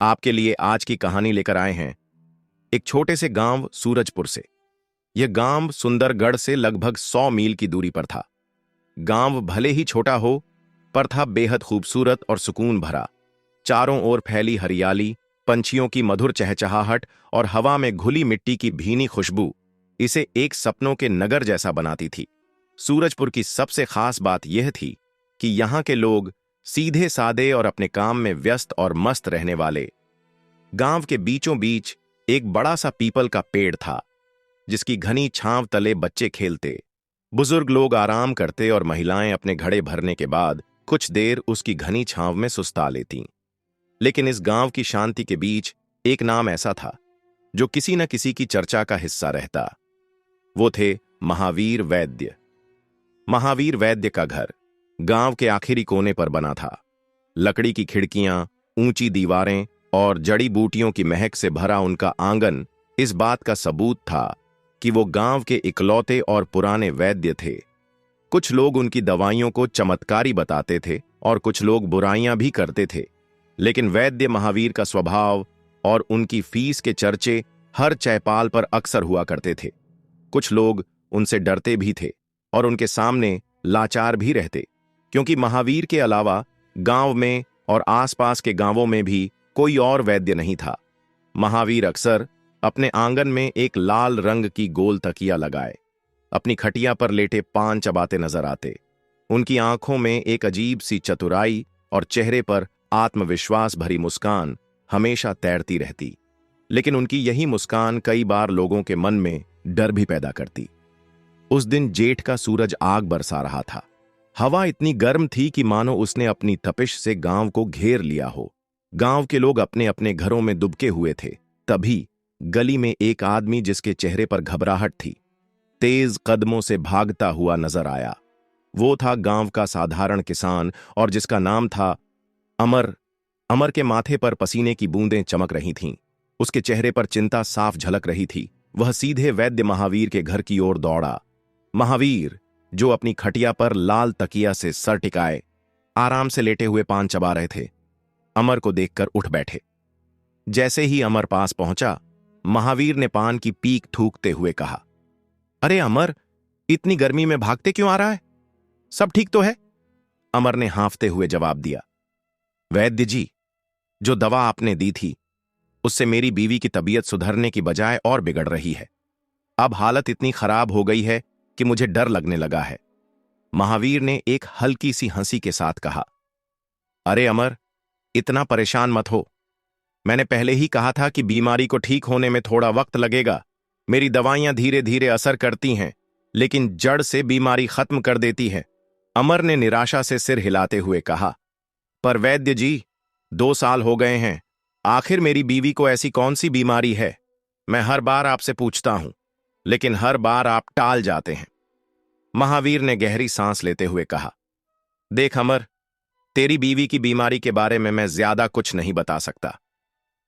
आपके लिए आज की कहानी लेकर आए हैं एक छोटे से गांव सूरजपुर से। यह गांव सुंदरगढ़ से लगभग 100 मील की दूरी पर था। गांव भले ही छोटा हो, पर था बेहद खूबसूरत और सुकून भरा। चारों ओर फैली हरियाली, पंछियों की मधुर चहचहाहट और हवा में घुली मिट्टी की भीनी खुशबू इसे एक सपनों के नगर जैसा बनाती थी। सूरजपुर की सबसे खास बात यह थी कि यहाँ के लोग सीधे सादे और अपने काम में व्यस्त और मस्त रहने वाले। गांव के बीचों बीच एक बड़ा सा पीपल का पेड़ था, जिसकी घनी छांव तले बच्चे खेलते, बुजुर्ग लोग आराम करते और महिलाएं अपने घड़े भरने के बाद कुछ देर उसकी घनी छांव में सुस्ता लेतीं। लेकिन इस गांव की शांति के बीच एक नाम ऐसा था जो किसी न किसी की चर्चा का हिस्सा रहता। वो थे महावीर वैद्य। महावीर वैद्य का घर गांव के आखिरी कोने पर बना था। लकड़ी की खिड़कियां, ऊंची दीवारें और जड़ी बूटियों की महक से भरा उनका आंगन इस बात का सबूत था कि वो गांव के इकलौते और पुराने वैद्य थे। कुछ लोग उनकी दवाइयों को चमत्कारी बताते थे और कुछ लोग बुराइयां भी करते थे, लेकिन वैद्य महावीर का स्वभाव और उनकी फीस के चर्चे हर चौपाल पर अक्सर हुआ करते थे। कुछ लोग उनसे डरते भी थे और उनके सामने लाचार भी रहते, क्योंकि महावीर के अलावा गांव में और आसपास के गांवों में भी कोई और वैद्य नहीं था। महावीर अक्सर अपने आंगन में एक लाल रंग की गोल तकिया लगाए अपनी खटिया पर लेटे पान चबाते नजर आते। उनकी आंखों में एक अजीब सी चतुराई और चेहरे पर आत्मविश्वास भरी मुस्कान हमेशा तैरती रहती, लेकिन उनकी यही मुस्कान कई बार लोगों के मन में डर भी पैदा करती। उस दिन जेठ का सूरज आग बरसा रहा था। हवा इतनी गर्म थी कि मानो उसने अपनी तपिश से गांव को घेर लिया हो। गांव के लोग अपने अपने घरों में दुबके हुए थे। तभी गली में एक आदमी, जिसके चेहरे पर घबराहट थी, तेज कदमों से भागता हुआ नजर आया। वो था गांव का साधारण किसान और जिसका नाम था अमर। अमर के माथे पर पसीने की बूंदें चमक रही थीं। उसके चेहरे पर चिंता साफ झलक रही थी। वह सीधे वैद्य महावीर के घर की ओर दौड़ा। महावीर, जो अपनी खटिया पर लाल तकिया से सर टिकाए आराम से लेटे हुए पान चबा रहे थे, अमर को देखकर उठ बैठे। जैसे ही अमर पास पहुंचा, महावीर ने पान की पीक थूकते हुए कहा, अरे अमर, इतनी गर्मी में भागते क्यों आ रहा है? सब ठीक तो है? अमर ने हांफते हुए जवाब दिया, वैद्य जी, जो दवा आपने दी थी उससे मेरी बीवी की तबीयत सुधरने की बजाय और बिगड़ रही है। अब हालत इतनी खराब हो गई है कि मुझे डर लगने लगा है। महावीर ने एक हल्की सी हंसी के साथ कहा, अरे अमर, इतना परेशान मत हो। मैंने पहले ही कहा था कि बीमारी को ठीक होने में थोड़ा वक्त लगेगा। मेरी दवाइयां धीरे धीरे असर करती हैं, लेकिन जड़ से बीमारी खत्म कर देती है। अमर ने निराशा से सिर हिलाते हुए कहा, पर वैद्य जी, 2 साल हो गए हैं। आखिर मेरी बीवी को ऐसी कौन सी बीमारी है? मैं हर बार आपसे पूछता हूं, लेकिन हर बार आप टाल जाते हैं। महावीर ने गहरी सांस लेते हुए कहा, देख अमर, तेरी बीवी की बीमारी के बारे में मैं ज्यादा कुछ नहीं बता सकता,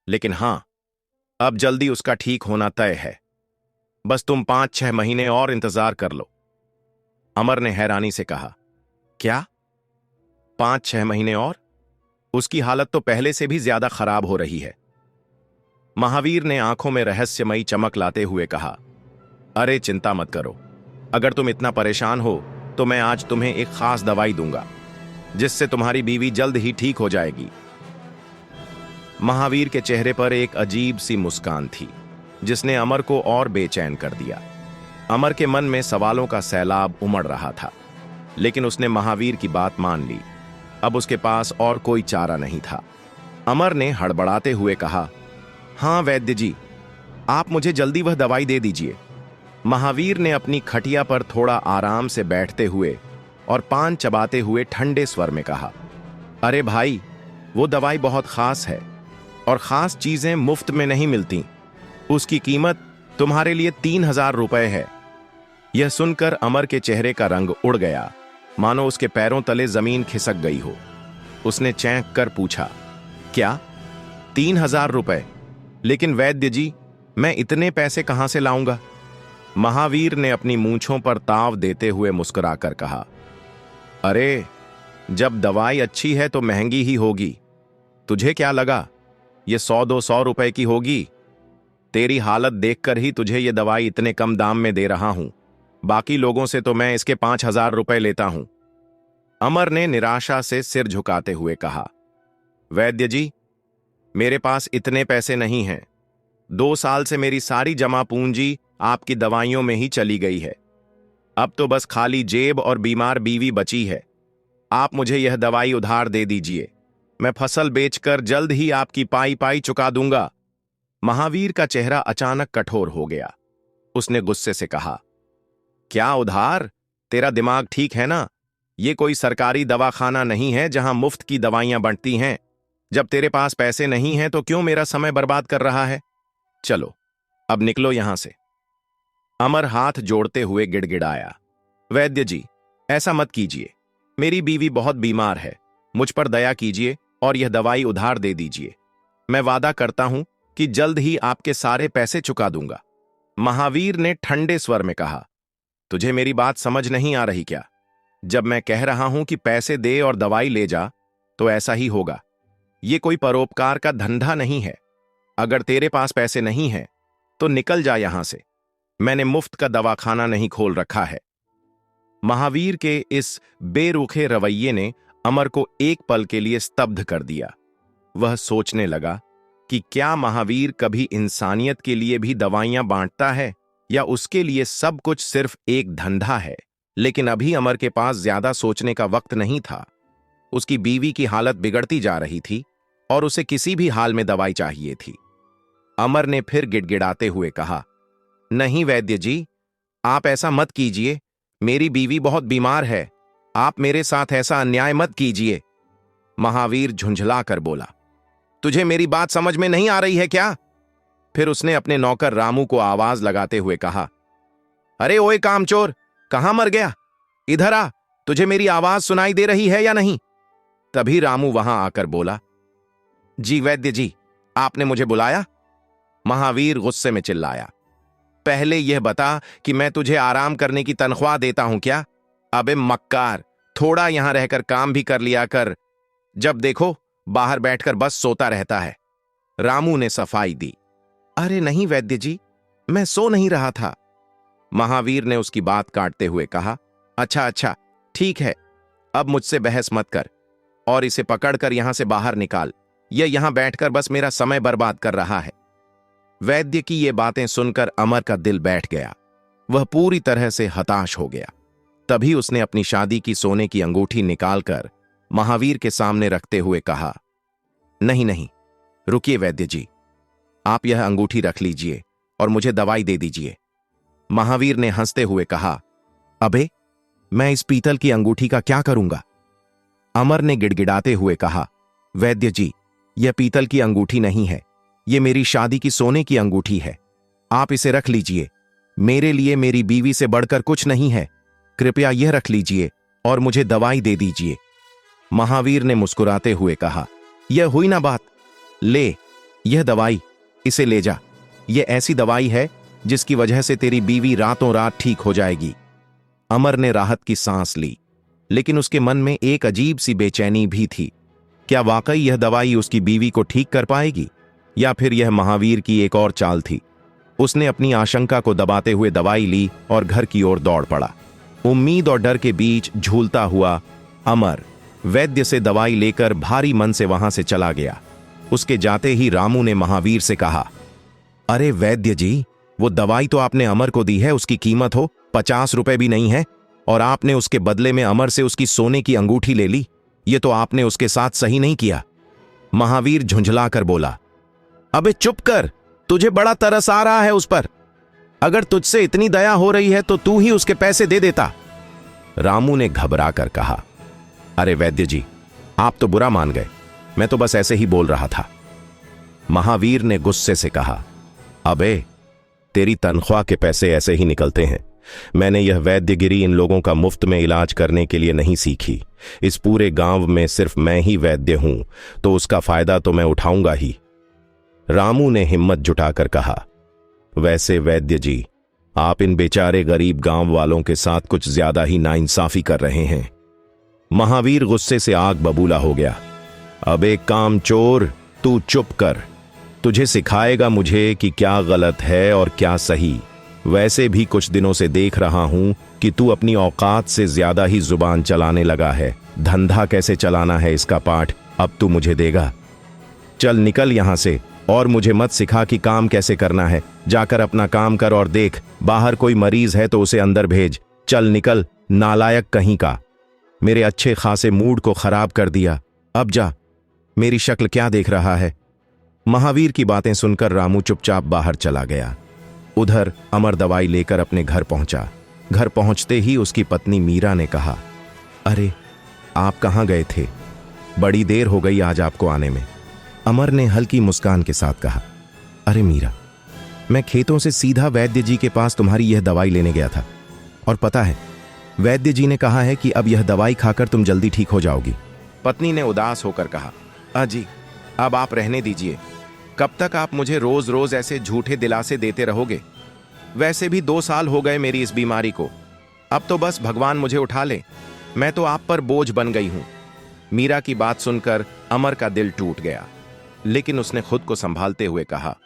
लेकिन हां, अब जल्दी उसका ठीक होना तय है। बस तुम 5-6 महीने और इंतजार कर लो। अमर ने हैरानी से कहा, क्या 5-6 महीने और? उसकी हालत तो पहले से भी ज्यादा खराब हो रही है। महावीर ने आंखों में रहस्यमयी चमक लाते हुए कहा, अरे चिंता मत करो। अगर तुम इतना परेशान हो तो मैं आज तुम्हें एक खास दवाई दूंगा, जिससे तुम्हारी बीवी जल्द ही ठीक हो जाएगी। महावीर के चेहरे पर एक अजीब सी मुस्कान थी, जिसने अमर को और बेचैन कर दिया। अमर के मन में सवालों का सैलाब उमड़ रहा था, लेकिन उसने महावीर की बात मान ली। अब उसके पास और कोई चारा नहीं था। अमर ने हड़बड़ाते हुए कहा, हां वैद्य जी, आप मुझे जल्दी वह दवाई दे दीजिए। महावीर ने अपनी खटिया पर थोड़ा आराम से बैठते हुए और पान चबाते हुए ठंडे स्वर में कहा, अरे भाई, वो दवाई बहुत खास है और खास चीजें मुफ्त में नहीं मिलती। उसकी कीमत तुम्हारे लिए 3000 रुपए है। यह सुनकर अमर के चेहरे का रंग उड़ गया, मानो उसके पैरों तले जमीन खिसक गई हो। उसने चैंक कर पूछा, क्या 3000 रुपए? लेकिन वैद्य जी, मैं इतने पैसे कहां से लाऊंगा? महावीर ने अपनी मूंछों पर ताव देते हुए मुस्कुराकर कहा, अरे, जब दवाई अच्छी है तो महंगी ही होगी। तुझे क्या लगा ये 100-200 रुपए की होगी। तेरी हालत देखकर ही तुझे ये दवाई इतने कम दाम में दे रहा हूं। बाकी लोगों से तो मैं इसके 5,000 रुपए लेता हूं। अमर ने निराशा से सिर झुकाते हुए कहा, वैद्य जी, मेरे पास इतने पैसे नहीं हैं। 2 साल से मेरी सारी जमा पूंजी आपकी दवाइयों में ही चली गई है। अब तो बस खाली जेब और बीमार बीवी बची है। आप मुझे यह दवाई उधार दे दीजिए। मैं फसल बेचकर जल्द ही आपकी पाई पाई चुका दूंगा। महावीर का चेहरा अचानक कठोर हो गया। उसने गुस्से से कहा, क्या उधार? तेरा दिमाग ठीक है ना? ये कोई सरकारी दवाखाना नहीं है जहां मुफ्त की दवाइयां बंटती हैं। जब तेरे पास पैसे नहीं हैं तो क्यों मेरा समय बर्बाद कर रहा है? चलो, अब निकलो यहां से। अमर हाथ जोड़ते हुए गिड़गिड़ाया, वैद्य जी, ऐसा मत कीजिए। मेरी बीवी बहुत बीमार है। मुझ पर दया कीजिए और यह दवाई उधार दे दीजिए। मैं वादा करता हूं कि जल्द ही आपके सारे पैसे चुका दूंगा। महावीर ने ठंडे स्वर में कहा, तुझे मेरी बात समझ नहीं आ रही क्या? जब मैं कह रहा हूं कि पैसे दे और दवाई ले जा, तो ऐसा ही होगा। ये कोई परोपकार का धंधा नहीं है। अगर तेरे पास पैसे नहीं हैं, तो निकल जा यहां से। मैंने मुफ्त का दवाखाना नहीं खोल रखा है। महावीर के इस बेरुखे रवैये ने अमर को एक पल के लिए स्तब्ध कर दिया। वह सोचने लगा कि क्या महावीर कभी इंसानियत के लिए भी दवाइयां बांटता है, या उसके लिए सब कुछ सिर्फ एक धंधा है। लेकिन अभी अमर के पास ज्यादा सोचने का वक्त नहीं था। उसकी बीवी की हालत बिगड़ती जा रही थी और उसे किसी भी हाल में दवाई चाहिए थी। अमर ने फिर गिड़गिड़ाते हुए कहा, नहीं वैद्य जी, आप ऐसा मत कीजिए। मेरी बीवी बहुत बीमार है। आप मेरे साथ ऐसा अन्याय मत कीजिए। महावीर झुंझला कर बोला, तुझे मेरी बात समझ में नहीं आ रही है क्या? फिर उसने अपने नौकर रामू को आवाज लगाते हुए कहा, अरे ओए कामचोर, कहां मर गया? इधर आ, तुझे मेरी आवाज सुनाई दे रही है या नहीं? तभी रामू वहां आकर बोला, जी वैद्य जी, आपने मुझे बुलाया? महावीर गुस्से में चिल्लाया, पहले यह बता कि मैं तुझे आराम करने की तनख्वाह देता हूं क्या? अबे मक्कार, थोड़ा यहां रहकर काम भी कर लिया कर। जब देखो बाहर बैठकर बस सोता रहता है। रामू ने सफाई दी, अरे नहीं वैद्य जी, मैं सो नहीं रहा था। महावीर ने उसकी बात काटते हुए कहा, अच्छा अच्छा, ठीक है, अब मुझसे बहस मत कर और इसे पकड़कर यहां से बाहर निकाल। यह यहां बैठकर बस मेरा समय बर्बाद कर रहा है। वैद्य की ये बातें सुनकर अमर का दिल बैठ गया। वह पूरी तरह से हताश हो गया। तभी उसने अपनी शादी की सोने की अंगूठी निकालकर महावीर के सामने रखते हुए कहा, नहीं नहीं, रुकिए वैद्य जी, आप यह अंगूठी रख लीजिए और मुझे दवाई दे दीजिए। महावीर ने हंसते हुए कहा, अबे, मैं इस पीतल की अंगूठी का क्या करूंगा? अमर ने गिड़गिड़ाते हुए कहा, वैद्य जी, यह पीतल की अंगूठी नहीं है, यह मेरी शादी की सोने की अंगूठी है। आप इसे रख लीजिए। मेरे लिए मेरी बीवी से बढ़कर कुछ नहीं है। कृपया यह रख लीजिए और मुझे दवाई दे दीजिए। महावीर ने मुस्कुराते हुए कहा, यह हुई ना बात। ले, यह दवाई, इसे ले जा। यह ऐसी दवाई है जिसकी वजह से तेरी बीवी रातों रात ठीक हो जाएगी। अमर ने राहत की सांस ली, लेकिन उसके मन में एक अजीब सी बेचैनी भी थी। क्या वाकई यह दवाई उसकी बीवी को ठीक कर पाएगी, या फिर यह महावीर की एक और चाल थी? उसने अपनी आशंका को दबाते हुए दवाई ली और घर की ओर दौड़ पड़ा। उम्मीद और डर के बीच झूलता हुआ अमर वैद्य से दवाई लेकर भारी मन से वहां से चला गया। उसके जाते ही रामू ने महावीर से कहा, अरे वैद्य जी, वो दवाई तो आपने अमर को दी है, उसकी कीमत हो 50 रुपए भी नहीं है, और आपने उसके बदले में अमर से उसकी सोने की अंगूठी ले ली। ये तो आपने उसके साथ सही नहीं किया। महावीर झुंझलाकर बोला, अबे चुप कर, तुझे बड़ा तरस आ रहा है उस पर। अगर तुझसे इतनी दया हो रही है तो तू ही उसके पैसे दे देता। रामू ने घबरा कर कहा, अरे वैद्य जी, आप तो बुरा मान गए, मैं तो बस ऐसे ही बोल रहा था। महावीर ने गुस्से से कहा, अबे, तेरी तनख्वाह के पैसे ऐसे ही निकलते हैं। मैंने यह वैद्यगिरी इन लोगों का मुफ्त में इलाज करने के लिए नहीं सीखी। इस पूरे गांव में सिर्फ मैं ही वैद्य हूं, तो उसका फायदा तो मैं उठाऊंगा ही। रामू ने हिम्मत जुटाकर कहा, वैसे वैद्य जी, आप इन बेचारे गरीब गांव वालों के साथ कुछ ज्यादा ही नाइंसाफी कर रहे हैं। महावीर गुस्से से आग बबूला हो गया। अबे कामचोर, तू चुप कर। तुझे सिखाएगा मुझे कि क्या गलत है और क्या सही। वैसे भी कुछ दिनों से देख रहा हूं कि तू अपनी औकात से ज्यादा ही जुबान चलाने लगा है। धंधा कैसे चलाना है इसका पाठ अब तू मुझे देगा। चल निकल यहां से और मुझे मत सिखा कि काम कैसे करना है। जाकर अपना काम कर और देख, बाहर कोई मरीज है तो उसे अंदर भेज। चल निकल, नालायक कहीं का। मेरे अच्छे खासे मूड को खराब कर दिया। अब जा, मेरी शक्ल क्या देख रहा है। महावीर की बातें सुनकर रामू चुपचाप बाहर चला गया। उधर अमर दवाई लेकर अपने घर पहुंचा। घर पहुंचते ही उसकी पत्नी मीरा ने कहा, अरे आप कहां गए थे? बड़ी देर हो गई आज आपको आने में। अमर ने हल्की मुस्कान के साथ कहा, अरे मीरा, मैं खेतों से सीधा वैद्य जी के पास तुम्हारी यह दवाई लेने गया था, और पता है वैद्य जी ने कहा है कि अब यह दवाई खाकर तुम जल्दी ठीक हो जाओगी। पत्नी ने उदास होकर कहा, अजी अब आप रहने दीजिए। कब तक आप मुझे रोज रोज ऐसे झूठे दिलासे देते रहोगे? वैसे भी 2 साल हो गए मेरी इस बीमारी को। अब तो बस भगवान मुझे उठा ले, मैं तो आप पर बोझ बन गई हूं। मीरा की बात सुनकर अमर का दिल टूट गया, लेकिन उसने खुद को संभालते हुए कहा,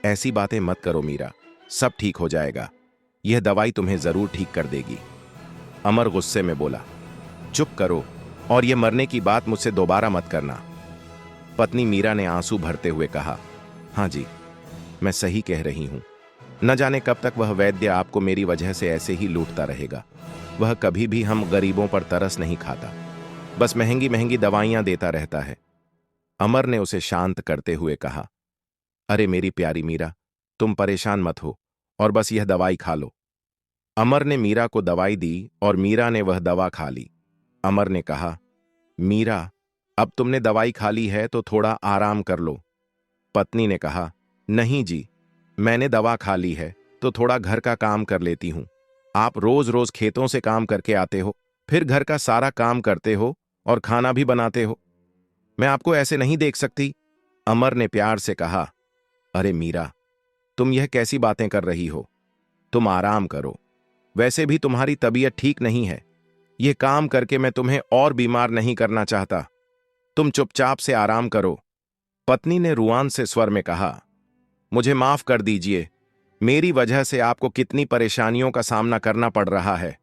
ऐसी बातें मत करो मीरा, सब ठीक हो जाएगा। यह दवाई तुम्हें जरूर ठीक कर देगी। अमर गुस्से में बोला, चुप करो और यह मरने की बात मुझसे दोबारा मत करना। पत्नी मीरा ने आंसू भरते हुए कहा, हाँ जी, मैं सही कह रही हूं। न जाने कब तक वह वैद्य आपको मेरी वजह से ऐसे ही लूटता रहेगा। वह कभी भी हम गरीबों पर तरस नहीं खाता, बस महंगी महंगी दवाइयां देता रहता है। अमर ने उसे शांत करते हुए कहा, अरे मेरी प्यारी मीरा, तुम परेशान मत हो और बस यह दवाई खा लो। अमर ने मीरा को दवाई दी और मीरा ने वह दवा खा ली। अमर ने कहा, मीरा, अब तुमने दवाई खा ली है तो थोड़ा आराम कर लो। पत्नी ने कहा, नहीं जी, मैंने दवा खा ली है तो थोड़ा घर का काम कर लेती हूं। आप रोज रोज खेतों से काम करके आते हो, फिर घर का सारा काम करते हो और खाना भी बनाते हो। मैं आपको ऐसे नहीं देख सकती। अमर ने प्यार से कहा, अरे मीरा, तुम यह कैसी बातें कर रही हो? तुम आराम करो, वैसे भी तुम्हारी तबीयत ठीक नहीं है। यह काम करके मैं तुम्हें और बीमार नहीं करना चाहता। तुम चुपचाप से आराम करो। पत्नी ने रुआन से स्वर में कहा, मुझे माफ कर दीजिए, मेरी वजह से आपको कितनी परेशानियों का सामना करना पड़ रहा है।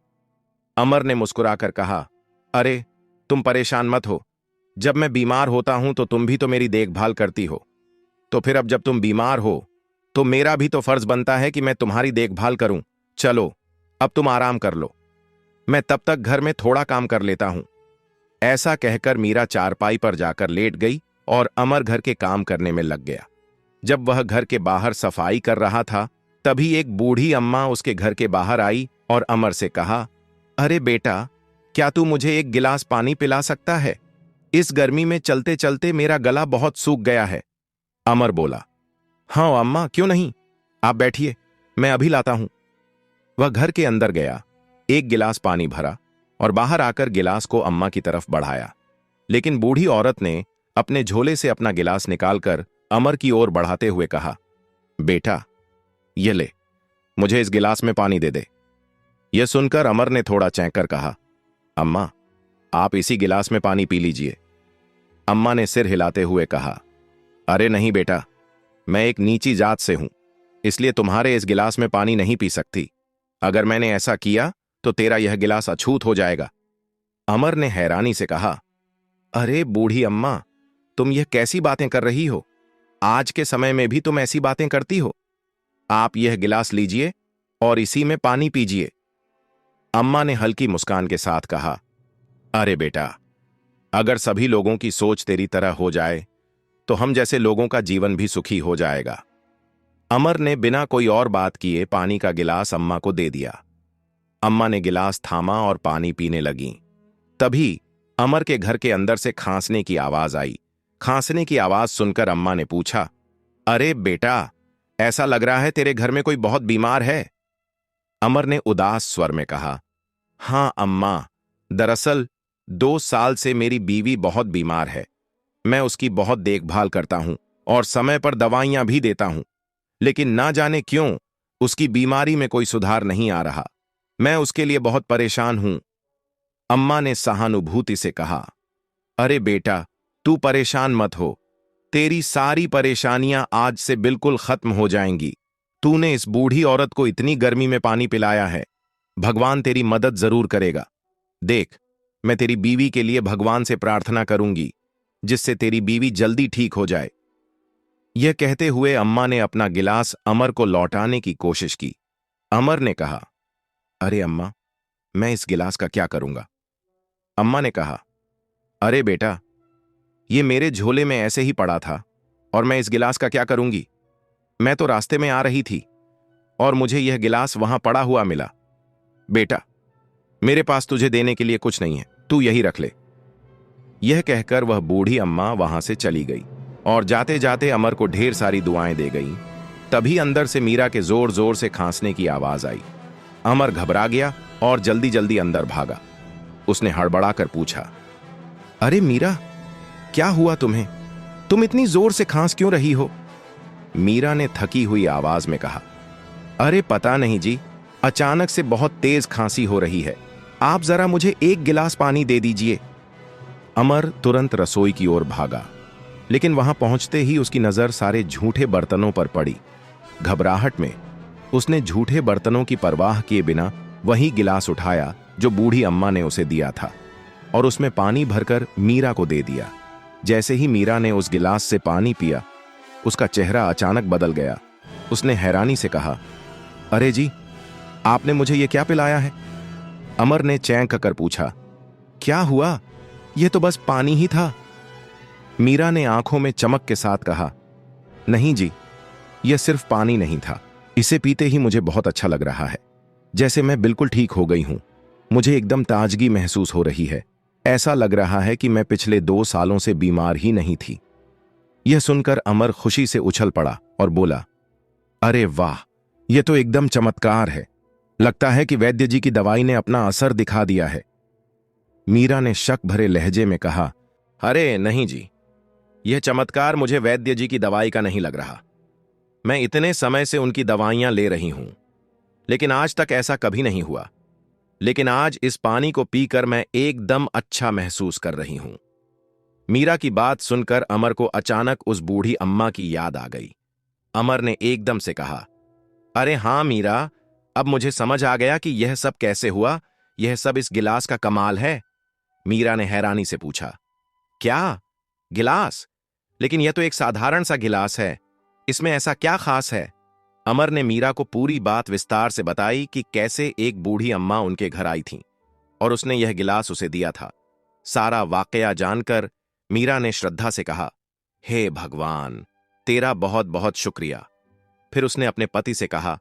अमर ने मुस्कुराकर कहा, अरे तुम परेशान मत हो, जब मैं बीमार होता हूं तो तुम भी तो मेरी देखभाल करती हो, तो फिर अब जब तुम बीमार हो तो मेरा भी तो फर्ज बनता है कि मैं तुम्हारी देखभाल करूं। चलो अब तुम आराम कर लो, मैं तब तक घर में थोड़ा काम कर लेता हूं। ऐसा कहकर मीरा चारपाई पर जाकर लेट गई और अमर घर के काम करने में लग गया। जब वह घर के बाहर सफाई कर रहा था, तभी एक बूढ़ी अम्मा उसके घर के बाहर आई और अमर से कहा, अरे बेटा, क्या तू मुझे एक गिलास पानी पिला सकता है? इस गर्मी में चलते चलते मेरा गला बहुत सूख गया है। अमर बोला, हाँ अम्मा, क्यों नहीं, आप बैठिए, मैं अभी लाता हूं। वह घर के अंदर गया, एक गिलास पानी भरा और बाहर आकर गिलास को अम्मा की तरफ बढ़ाया, लेकिन बूढ़ी औरत ने अपने झोले से अपना गिलास निकालकर अमर की ओर बढ़ाते हुए कहा, बेटा ये ले, मुझे इस गिलास में पानी दे दे। यह सुनकर अमर ने थोड़ा चौंककर कहा, अम्मा, आप इसी गिलास में पानी पी लीजिए। अम्मा ने सिर हिलाते हुए कहा, अरे नहीं बेटा, मैं एक नीची जात से हूं, इसलिए तुम्हारे इस गिलास में पानी नहीं पी सकती। अगर मैंने ऐसा किया तो तेरा यह गिलास अछूत हो जाएगा। अमर ने हैरानी से कहा, अरे बूढ़ी अम्मा, तुम यह कैसी बातें कर रही हो? आज के समय में भी तुम ऐसी बातें करती हो? आप यह गिलास लीजिए और इसी में पानी पीजिए। अम्मा ने हल्की मुस्कान के साथ कहा, अरे बेटा, अगर सभी लोगों की सोच तेरी तरह हो जाए तो हम जैसे लोगों का जीवन भी सुखी हो जाएगा। अमर ने बिना कोई और बात किए पानी का गिलास अम्मा को दे दिया। अम्मा ने गिलास थामा और पानी पीने लगी। तभी अमर के घर के अंदर से खांसने की आवाज आई। खांसने की आवाज सुनकर अम्मा ने पूछा, अरे बेटा, ऐसा लग रहा है तेरे घर में कोई बहुत बीमार है। अमर ने उदास स्वर में कहा, हां अम्मा, दरअसल 2 साल से मेरी बीवी बहुत बीमार है। मैं उसकी बहुत देखभाल करता हूं और समय पर दवाइयां भी देता हूं, लेकिन ना जाने क्यों उसकी बीमारी में कोई सुधार नहीं आ रहा। मैं उसके लिए बहुत परेशान हूं। अम्मा ने सहानुभूति से कहा, अरे बेटा, तू परेशान मत हो, तेरी सारी परेशानियां आज से बिल्कुल खत्म हो जाएंगी। तूने इस बूढ़ी औरत को इतनी गर्मी में पानी पिलाया है, भगवान तेरी मदद जरूर करेगा। देख, मैं तेरी बीवी के लिए भगवान से प्रार्थना करूंगी, जिससे तेरी बीवी जल्दी ठीक हो जाए। यह कहते हुए अम्मा ने अपना गिलास अमर को लौटाने की कोशिश की। अमर ने कहा, अरे अम्मा, मैं इस गिलास का क्या करूंगा? अम्मा ने कहा, अरे बेटा, ये मेरे झोले में ऐसे ही पड़ा था और मैं इस गिलास का क्या करूंगी? मैं तो रास्ते में आ रही थी और मुझे यह गिलास वहां पड़ा हुआ मिला। बेटा, मेरे पास तुझे देने के लिए कुछ नहीं है, तू यही रख ले। यह कहकर वह बूढ़ी अम्मा वहां से चली गई और जाते जाते अमर को ढेर सारी दुआएं दे गईं। तभी अंदर से मीरा के जोर जोर से खांसने की आवाज आई। अमर घबरा गया और जल्दी जल्दी अंदर भागा। उसने हड़बड़ाकर पूछा, अरे मीरा, क्या हुआ तुम्हें? तुम इतनी जोर से खांस क्यों रही हो? मीरा ने थकी हुई आवाज में कहा, अरे पता नहीं जी, अचानक से बहुत तेज खांसी हो रही है। आप जरा मुझे एक गिलास पानी दे दीजिए। अमर तुरंत रसोई की ओर भागा, लेकिन वहां पहुंचते ही उसकी नजर सारे झूठे बर्तनों पर पड़ी। घबराहट में उसने झूठे बर्तनों की परवाह किए बिना वही गिलास उठाया जो बूढ़ी अम्मा ने उसे दिया था और उसमें पानी भरकर मीरा को दे दिया। जैसे ही मीरा ने उस गिलास से पानी पिया, उसका चेहरा अचानक बदल गया। उसने हैरानी से कहा, अरे जी, आपने मुझे ये क्या पिलाया है? अमर ने चैंक कर पूछा, क्या हुआ? यह तो बस पानी ही था। मीरा ने आंखों में चमक के साथ कहा, नहीं जी, यह सिर्फ पानी नहीं था। इसे पीते ही मुझे बहुत अच्छा लग रहा है, जैसे मैं बिल्कुल ठीक हो गई हूं। मुझे एकदम ताजगी महसूस हो रही है। ऐसा लग रहा है कि मैं पिछले 2 सालों से बीमार ही नहीं थी। यह सुनकर अमर खुशी से उछल पड़ा और बोला, अरे वाह, यह तो एकदम चमत्कार है। लगता है कि वैद्य जी की दवाई ने अपना असर दिखा दिया है। मीरा ने शक भरे लहजे में कहा, अरे नहीं जी, यह चमत्कार मुझे वैद्य जी की दवाई का नहीं लग रहा। मैं इतने समय से उनकी दवाइयां ले रही हूं, लेकिन आज तक ऐसा कभी नहीं हुआ। लेकिन आज इस पानी को पीकर मैं एकदम अच्छा महसूस कर रही हूं। मीरा की बात सुनकर अमर को अचानक उस बूढ़ी अम्मा की याद आ गई। अमर ने एकदम से कहा, अरे हां मीरा, अब मुझे समझ आ गया कि यह सब कैसे हुआ। यह सब इस गिलास का कमाल है। मीरा ने हैरानी से पूछा, क्या गिलास? लेकिन यह तो एक साधारण सा गिलास है, इसमें ऐसा क्या खास है? अमर ने मीरा को पूरी बात विस्तार से बताई कि कैसे एक बूढ़ी अम्मा उनके घर आई थी और उसने यह गिलास उसे दिया था। सारा वाकया जानकर मीरा ने श्रद्धा से कहा, हे भगवान, तेरा बहुत बहुत शुक्रिया। फिर उसने अपने पति से कहा,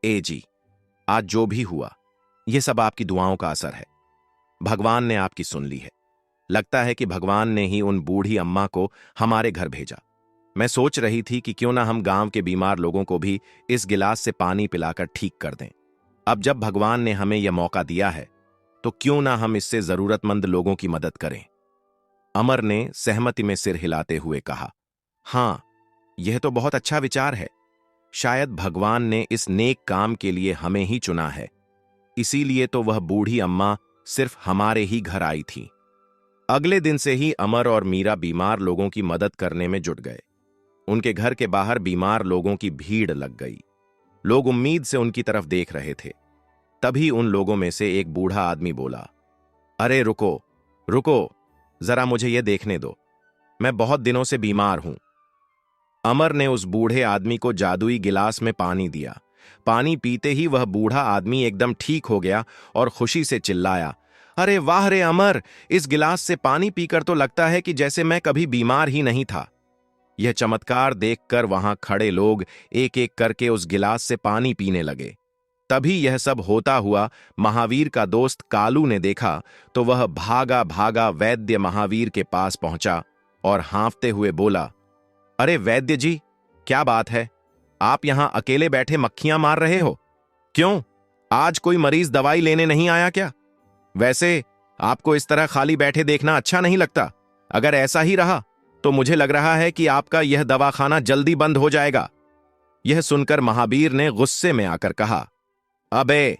ए जी, आज जो भी हुआ, यह सब आपकी दुआओं का असर है। भगवान ने आपकी सुन ली है। लगता है कि भगवान ने ही उन बूढ़ी अम्मा को हमारे घर भेजा। मैं सोच रही थी कि क्यों ना हम गांव के बीमार लोगों को भी इस गिलास से पानी पिलाकर ठीक कर दें। अब जब भगवान ने हमें यह मौका दिया है, तो क्यों ना हम इससे जरूरतमंद लोगों की मदद करें। अमर ने सहमति में सिर हिलाते हुए कहा, हां, यह तो बहुत अच्छा विचार है। शायद भगवान ने इस नेक काम के लिए हमें ही चुना है। इसीलिए तो वह बूढ़ी अम्मा सिर्फ हमारे ही घर आई थी। अगले दिन से ही अमर और मीरा बीमार लोगों की मदद करने में जुट गए। उनके घर के बाहर बीमार लोगों की भीड़ लग गई। लोग उम्मीद से उनकी तरफ देख रहे थे। तभी उन लोगों में से एक बूढ़ा आदमी बोला, अरे रुको रुको, जरा मुझे यह देखने दो, मैं बहुत दिनों से बीमार हूं। अमर ने उस बूढ़े आदमी को जादुई गिलास में पानी दिया। पानी पीते ही वह बूढ़ा आदमी एकदम ठीक हो गया और खुशी से चिल्लाया, अरे वाह रे अमर, इस गिलास से पानी पीकर तो लगता है कि जैसे मैं कभी बीमार ही नहीं था। यह चमत्कार देखकर वहां खड़े लोग एक एक करके उस गिलास से पानी पीने लगे। तभी यह सब होता हुआ महावीर का दोस्त कालू ने देखा तो वह भागा भागा वैद्य महावीर के पास पहुंचा और हाँफते हुए बोला, अरे वैद्य जी, क्या बात है? आप यहां अकेले बैठे मक्खियां मार रहे हो? क्यों, आज कोई मरीज दवाई लेने नहीं आया क्या? वैसे आपको इस तरह खाली बैठे देखना अच्छा नहीं लगता। अगर ऐसा ही रहा तो मुझे लग रहा है कि आपका यह दवाखाना जल्दी बंद हो जाएगा। यह सुनकर महावीर ने गुस्से में आकर कहा, अबे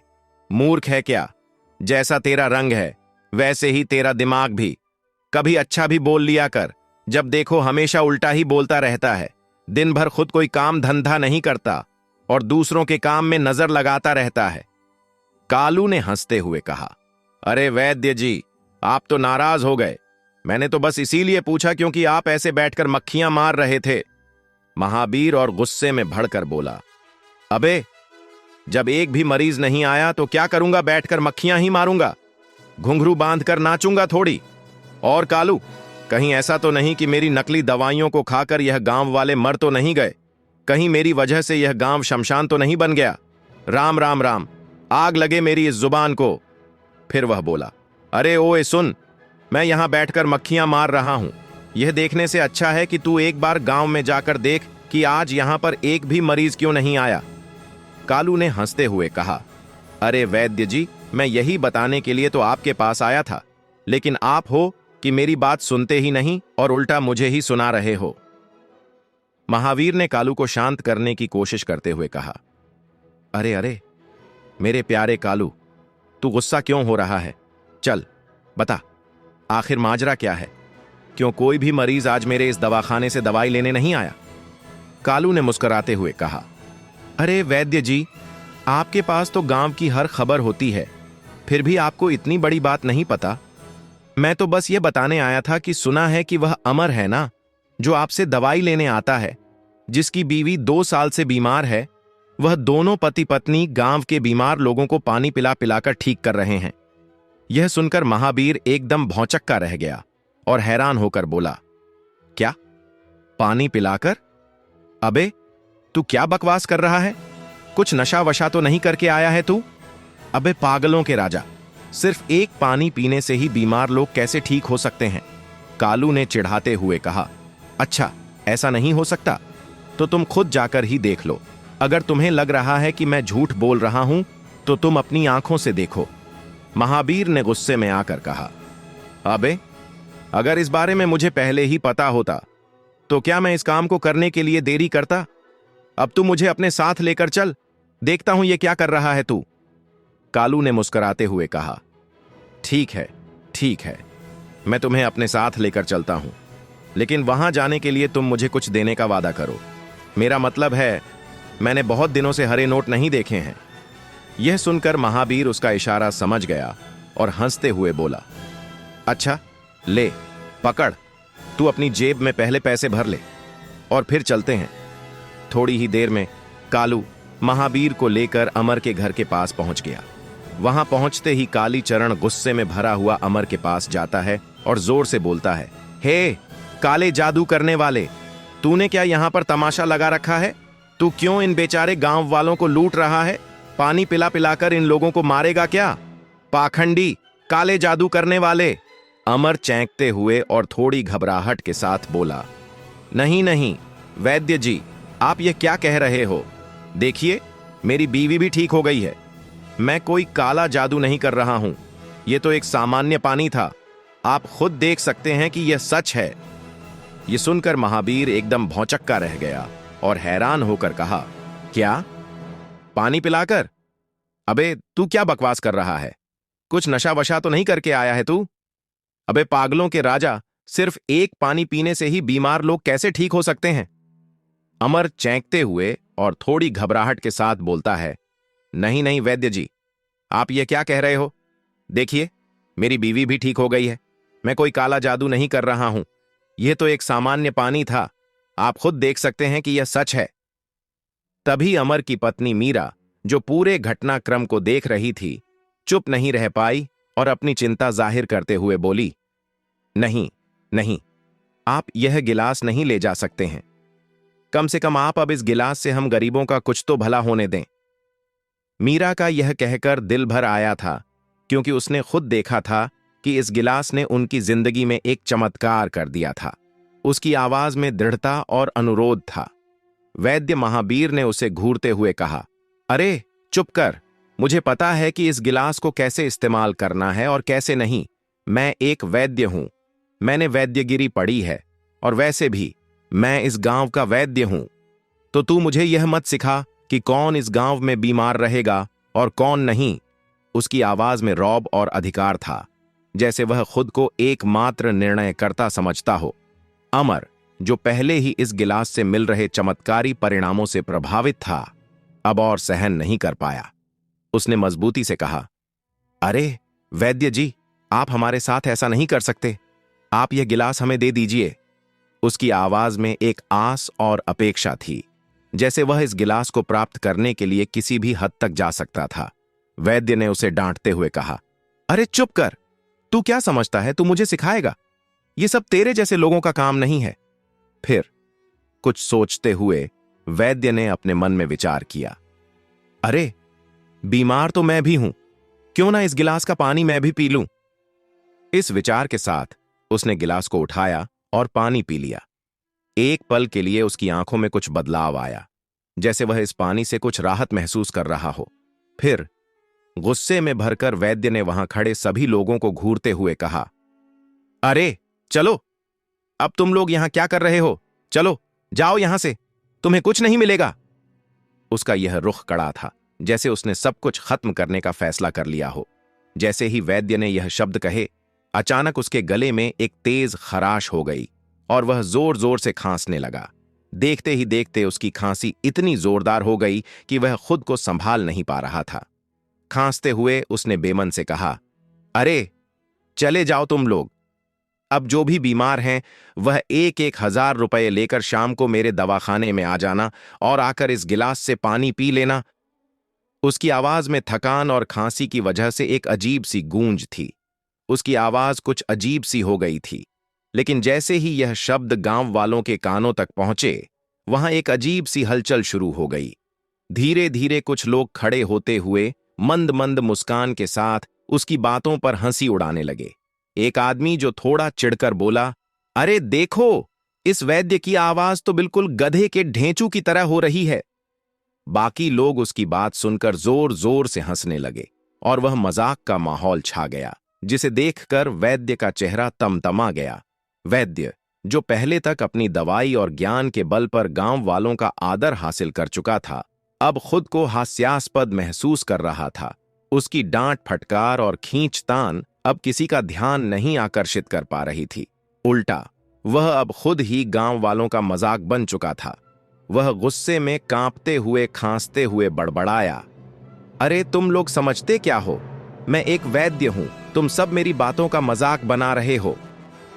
मूर्ख है क्या? जैसा तेरा रंग है वैसे ही तेरा दिमाग भी। कभी अच्छा भी बोल लिया कर, जब देखो हमेशा उल्टा ही बोलता रहता है। दिन भर खुद कोई काम धंधा नहीं करता और दूसरों के काम में नजर लगाता रहता है। कालू ने हंसते हुए कहा, अरे वैद्य जी, आप तो नाराज हो गए। मैंने तो बस इसीलिए पूछा क्योंकि आप ऐसे बैठकर मक्खियां मार रहे थे। महावीर और गुस्से में भड़कर बोला, अबे जब एक भी मरीज नहीं आया तो क्या करूंगा, बैठकर मक्खियां ही मारूंगा, घुंघरू बांधकर नाचूंगा थोड़ी। और कालू, कहीं ऐसा तो नहीं कि मेरी नकली दवाइयों को खाकर यह गांव वाले मर तो नहीं गए? कहीं मेरी वजह से यह गांव शमशान तो नहीं बन गया? राम राम राम, आग लगे मेरी इस जुबान को। फिर वह बोला, अरे ओए सुन, मैं यहां बैठकर मक्खियां मार रहा हूं। यह देखने से अच्छा है कि तू एक बार गांव में जाकर देख कि आज यहां पर एक भी मरीज क्यों नहीं आया। कालू ने हंसते हुए कहा, अरे वैद्य जी, मैं यही बताने के लिए तो आपके पास आया था, लेकिन आप हो कि मेरी बात सुनते ही नहीं और उल्टा मुझे ही सुना रहे हो। महावीर ने कालू को शांत करने की कोशिश करते हुए कहा, अरे अरे मेरे प्यारे कालू, तू गुस्सा क्यों हो रहा है? चल बता, आखिर माजरा क्या है? क्यों कोई भी मरीज आज मेरे इस दवाखाने से दवाई लेने नहीं आया? कालू ने मुस्कुराते हुए कहा, अरे वैद्य जी, आपके पास तो गांव की हर खबर होती है, फिर भी आपको इतनी बड़ी बात नहीं पता। मैं तो बस ये बताने आया था कि सुना है कि वह अमर है ना, जो आपसे दवाई लेने आता है, जिसकी बीवी 2 साल से बीमार है। वह दोनों पति पत्नी गांव के बीमार लोगों को पानी पिला पिलाकर ठीक कर रहे हैं। यह सुनकर महावीर एकदम भौंचक्का रह गया और हैरान होकर बोला, क्या पानी पिलाकर? अबे तू क्या बकवास कर रहा है? कुछ नशा वशा तो नहीं करके आया है तू? अबे पागलों के राजा, सिर्फ एक पानी पीने से ही बीमार लोग कैसे ठीक हो सकते हैं? कालू ने चिढ़ाते हुए कहा, अच्छा ऐसा नहीं हो सकता तो तुम खुद जाकर ही देख लो। अगर तुम्हें लग रहा है कि मैं झूठ बोल रहा हूं तो तुम अपनी आंखों से देखो। महावीर ने गुस्से में आकर कहा, अबे अगर इस बारे में मुझे पहले ही पता होता तो क्या मैं इस काम को करने के लिए देरी करता? अब तू मुझे अपने साथ लेकर चल, देखता हूं ये क्या कर रहा है तू। कालू ने मुस्कुराते हुए कहा, ठीक है, मैं तुम्हें अपने साथ लेकर चलता हूं, लेकिन वहां जाने के लिए तुम मुझे कुछ देने का वादा करो। मेरा मतलब है, मैंने बहुत दिनों से हरे नोट नहीं देखे हैं। यह सुनकर महावीर उसका इशारा समझ गया और हंसते हुए बोला, अच्छा ले पकड़, तू अपनी जेब में पहले पैसे भर ले और फिर चलते हैं। थोड़ी ही देर में कालू महावीर को लेकर अमर के घर के पास पहुंच गया। वहां पहुंचते ही कालीचरण गुस्से में भरा हुआ अमर के पास जाता है और जोर से बोलता है, हे काले जादू करने वाले, तूने क्या यहां पर तमाशा लगा रखा है? तू क्यों इन बेचारे गांव वालों को लूट रहा है? पानी पिला पिलाकर इन लोगों को मारेगा क्या? पाखंडी, काले जादू करने वाले। अमर चैंकते हुए और थोड़ी घबराहट के साथ बोला, नहीं नहीं वैद्य जी, आप ये क्या कह रहे हो? देखिए मेरी बीवी भी ठीक हो गई है। मैं कोई काला जादू नहीं कर रहा हूं, यह तो एक सामान्य पानी था। आप खुद देख सकते हैं कि यह सच है। यह सुनकर महावीर एकदम भौंचक्का रह गया और हैरान होकर कहा, क्या पानी पिलाकर? अबे तू क्या बकवास कर रहा है? कुछ नशा वशा तो नहीं करके आया है तू? अबे पागलों के राजा, सिर्फ एक पानी पीने से ही बीमार लोग कैसे ठीक हो सकते हैं? अमर चैंकते हुए और थोड़ी घबराहट के साथ बोलता है, नहीं नहीं वैद्य जी, आप ये क्या कह रहे हो? देखिए मेरी बीवी भी ठीक हो गई है। मैं कोई काला जादू नहीं कर रहा हूं, यह तो एक सामान्य पानी था। आप खुद देख सकते हैं कि यह सच है। तभी अमर की पत्नी मीरा, जो पूरे घटनाक्रम को देख रही थी, चुप नहीं रह पाई और अपनी चिंता जाहिर करते हुए बोली, नहीं नहीं, आप यह गिलास नहीं ले जा सकते हैं। कम से कम आप अब इस गिलास से हम गरीबों का कुछ तो भला होने दें। मीरा का यह कहकर दिल भर आया था, क्योंकि उसने खुद देखा था कि इस गिलास ने उनकी जिंदगी में एक चमत्कार कर दिया था। उसकी आवाज में दृढ़ता और अनुरोध था। वैद्य महावीर ने उसे घूरते हुए कहा, अरे चुप कर, मुझे पता है कि इस गिलास को कैसे इस्तेमाल करना है और कैसे नहीं। मैं एक वैद्य हूं, मैंने वैद्यगिरी पढ़ी है, और वैसे भी मैं इस गांव का वैद्य हूं। तो तू मुझे यह मत सिखा कि कौन इस गांव में बीमार रहेगा और कौन नहीं। उसकी आवाज में रौब और अधिकार था, जैसे वह खुद को एकमात्र निर्णयकर्ता समझता हो। अमर, जो पहले ही इस गिलास से मिल रहे चमत्कारी परिणामों से प्रभावित था, अब और सहन नहीं कर पाया। उसने मजबूती से कहा, अरे वैद्य जी, आप हमारे साथ ऐसा नहीं कर सकते। आप यह गिलास हमें दे दीजिए। उसकी आवाज में एक आस और अपेक्षा थी, जैसे वह इस गिलास को प्राप्त करने के लिए किसी भी हद तक जा सकता था। वैद्य ने उसे डांटते हुए कहा, अरे चुप कर। तू क्या समझता है तू मुझे सिखाएगा? ये सब तेरे जैसे लोगों का काम नहीं है। फिर कुछ सोचते हुए वैद्य ने अपने मन में विचार किया, अरे बीमार तो मैं भी हूं, क्यों ना इस गिलास का पानी मैं भी पी लूं। इस विचार के साथ उसने गिलास को उठाया और पानी पी लिया। एक पल के लिए उसकी आंखों में कुछ बदलाव आया, जैसे वह इस पानी से कुछ राहत महसूस कर रहा हो। फिर गुस्से में भरकर वैद्य ने वहां खड़े सभी लोगों को घूरते हुए कहा, अरे चलो, अब तुम लोग यहां क्या कर रहे हो? चलो जाओ यहां से, तुम्हें कुछ नहीं मिलेगा। उसका यह रुख कड़ा था, जैसे उसने सब कुछ खत्म करने का फैसला कर लिया हो। जैसे ही वैद्य ने यह शब्द कहे, अचानक उसके गले में एक तेज खराश हो गई और वह जोर जोर से खांसने लगा। देखते ही देखते उसकी खांसी इतनी जोरदार हो गई कि वह खुद को संभाल नहीं पा रहा था। खांसते हुए उसने बेमन से कहा, अरे चले जाओ तुम लोग। अब जो भी बीमार हैं वह 1,000 रुपये लेकर शाम को मेरे दवाखाने में आ जाना और आकर इस गिलास से पानी पी लेना। उसकी आवाज में थकान और खांसी की वजह से एक अजीब सी गूंज थी। उसकी आवाज कुछ अजीब सी हो गई थी, लेकिन जैसे ही यह शब्द गांव वालों के कानों तक पहुंचे, वहां एक अजीब सी हलचल शुरू हो गई। धीरे धीरे कुछ लोग खड़े होते हुए मंद मंद मुस्कान के साथ उसकी बातों पर हंसी उड़ाने लगे। एक आदमी जो थोड़ा चिढ़कर बोला, अरे देखो, इस वैद्य की आवाज तो बिल्कुल गधे के ढेंचू की तरह हो रही है। बाकी लोग उसकी बात सुनकर जोर जोर से हंसने लगे और वह मजाक का माहौल छा गया, जिसे देखकर वैद्य का चेहरा तमतमा गया। वैद्य, जो पहले तक अपनी दवाई और ज्ञान के बल पर गांव वालों का आदर हासिल कर चुका था, अब खुद को हास्यास्पद महसूस कर रहा था। उसकी डांट फटकार और खींचतान अब किसी का ध्यान नहीं आकर्षित कर पा रही थी। उल्टा वह अब खुद ही गांव वालों का मजाक बन चुका था। वह गुस्से में कांपते हुए खांसते हुए बड़बड़ाया, अरे तुम लोग समझते क्या हो? मैं एक वैद्य हूं, तुम सब मेरी बातों का मजाक बना रहे हो।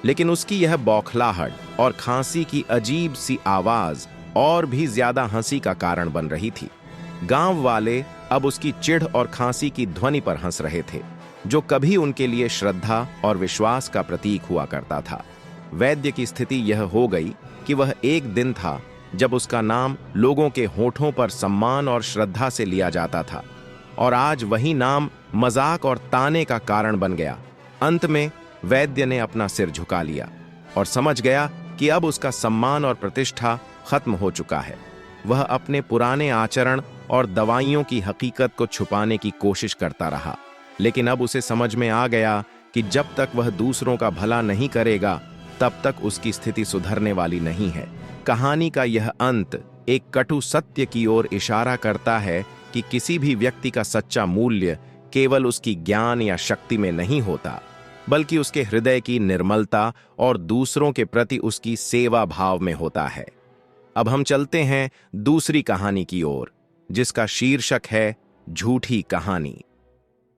लेकिन उसकी यह बौखलाहट और खांसी की अजीब सी आवाज और भी ज्यादा हंसी का कारण बन रही थी। गांव वाले अब उसकी चिढ़ और खांसी की ध्वनि पर हंस रहे थे, जो कभी उनके लिए श्रद्धा और विश्वास का प्रतीक हुआ करता था। वैद्य की स्थिति यह हो गई कि वह एक दिन था जब उसका नाम लोगों के होठों पर सम्मान और श्रद्धा से लिया जाता था, और आज वही नाम मजाक और ताने का कारण बन गया। अंत में वैद्य ने अपना सिर झुका लिया और समझ गया कि अब उसका सम्मान और प्रतिष्ठा खत्म हो चुका है। वह अपने पुराने आचरण और दवाइयों की हकीकत को छुपाने की कोशिश करता रहा, लेकिन अब उसे समझ में आ गया कि जब तक वह दूसरों का भला नहीं करेगा, तब तक उसकी स्थिति सुधरने वाली नहीं है। कहानी का यह अंत एक कटु सत्य की ओर इशारा करता है कि किसी भी व्यक्ति का सच्चा मूल्य केवल उसकी ज्ञान या शक्ति में नहीं होता, बल्कि उसके हृदय की निर्मलता और दूसरों के प्रति उसकी सेवा भाव में होता है। अब हम चलते हैं दूसरी कहानी की ओर, जिसका शीर्षक है झूठी कहानी।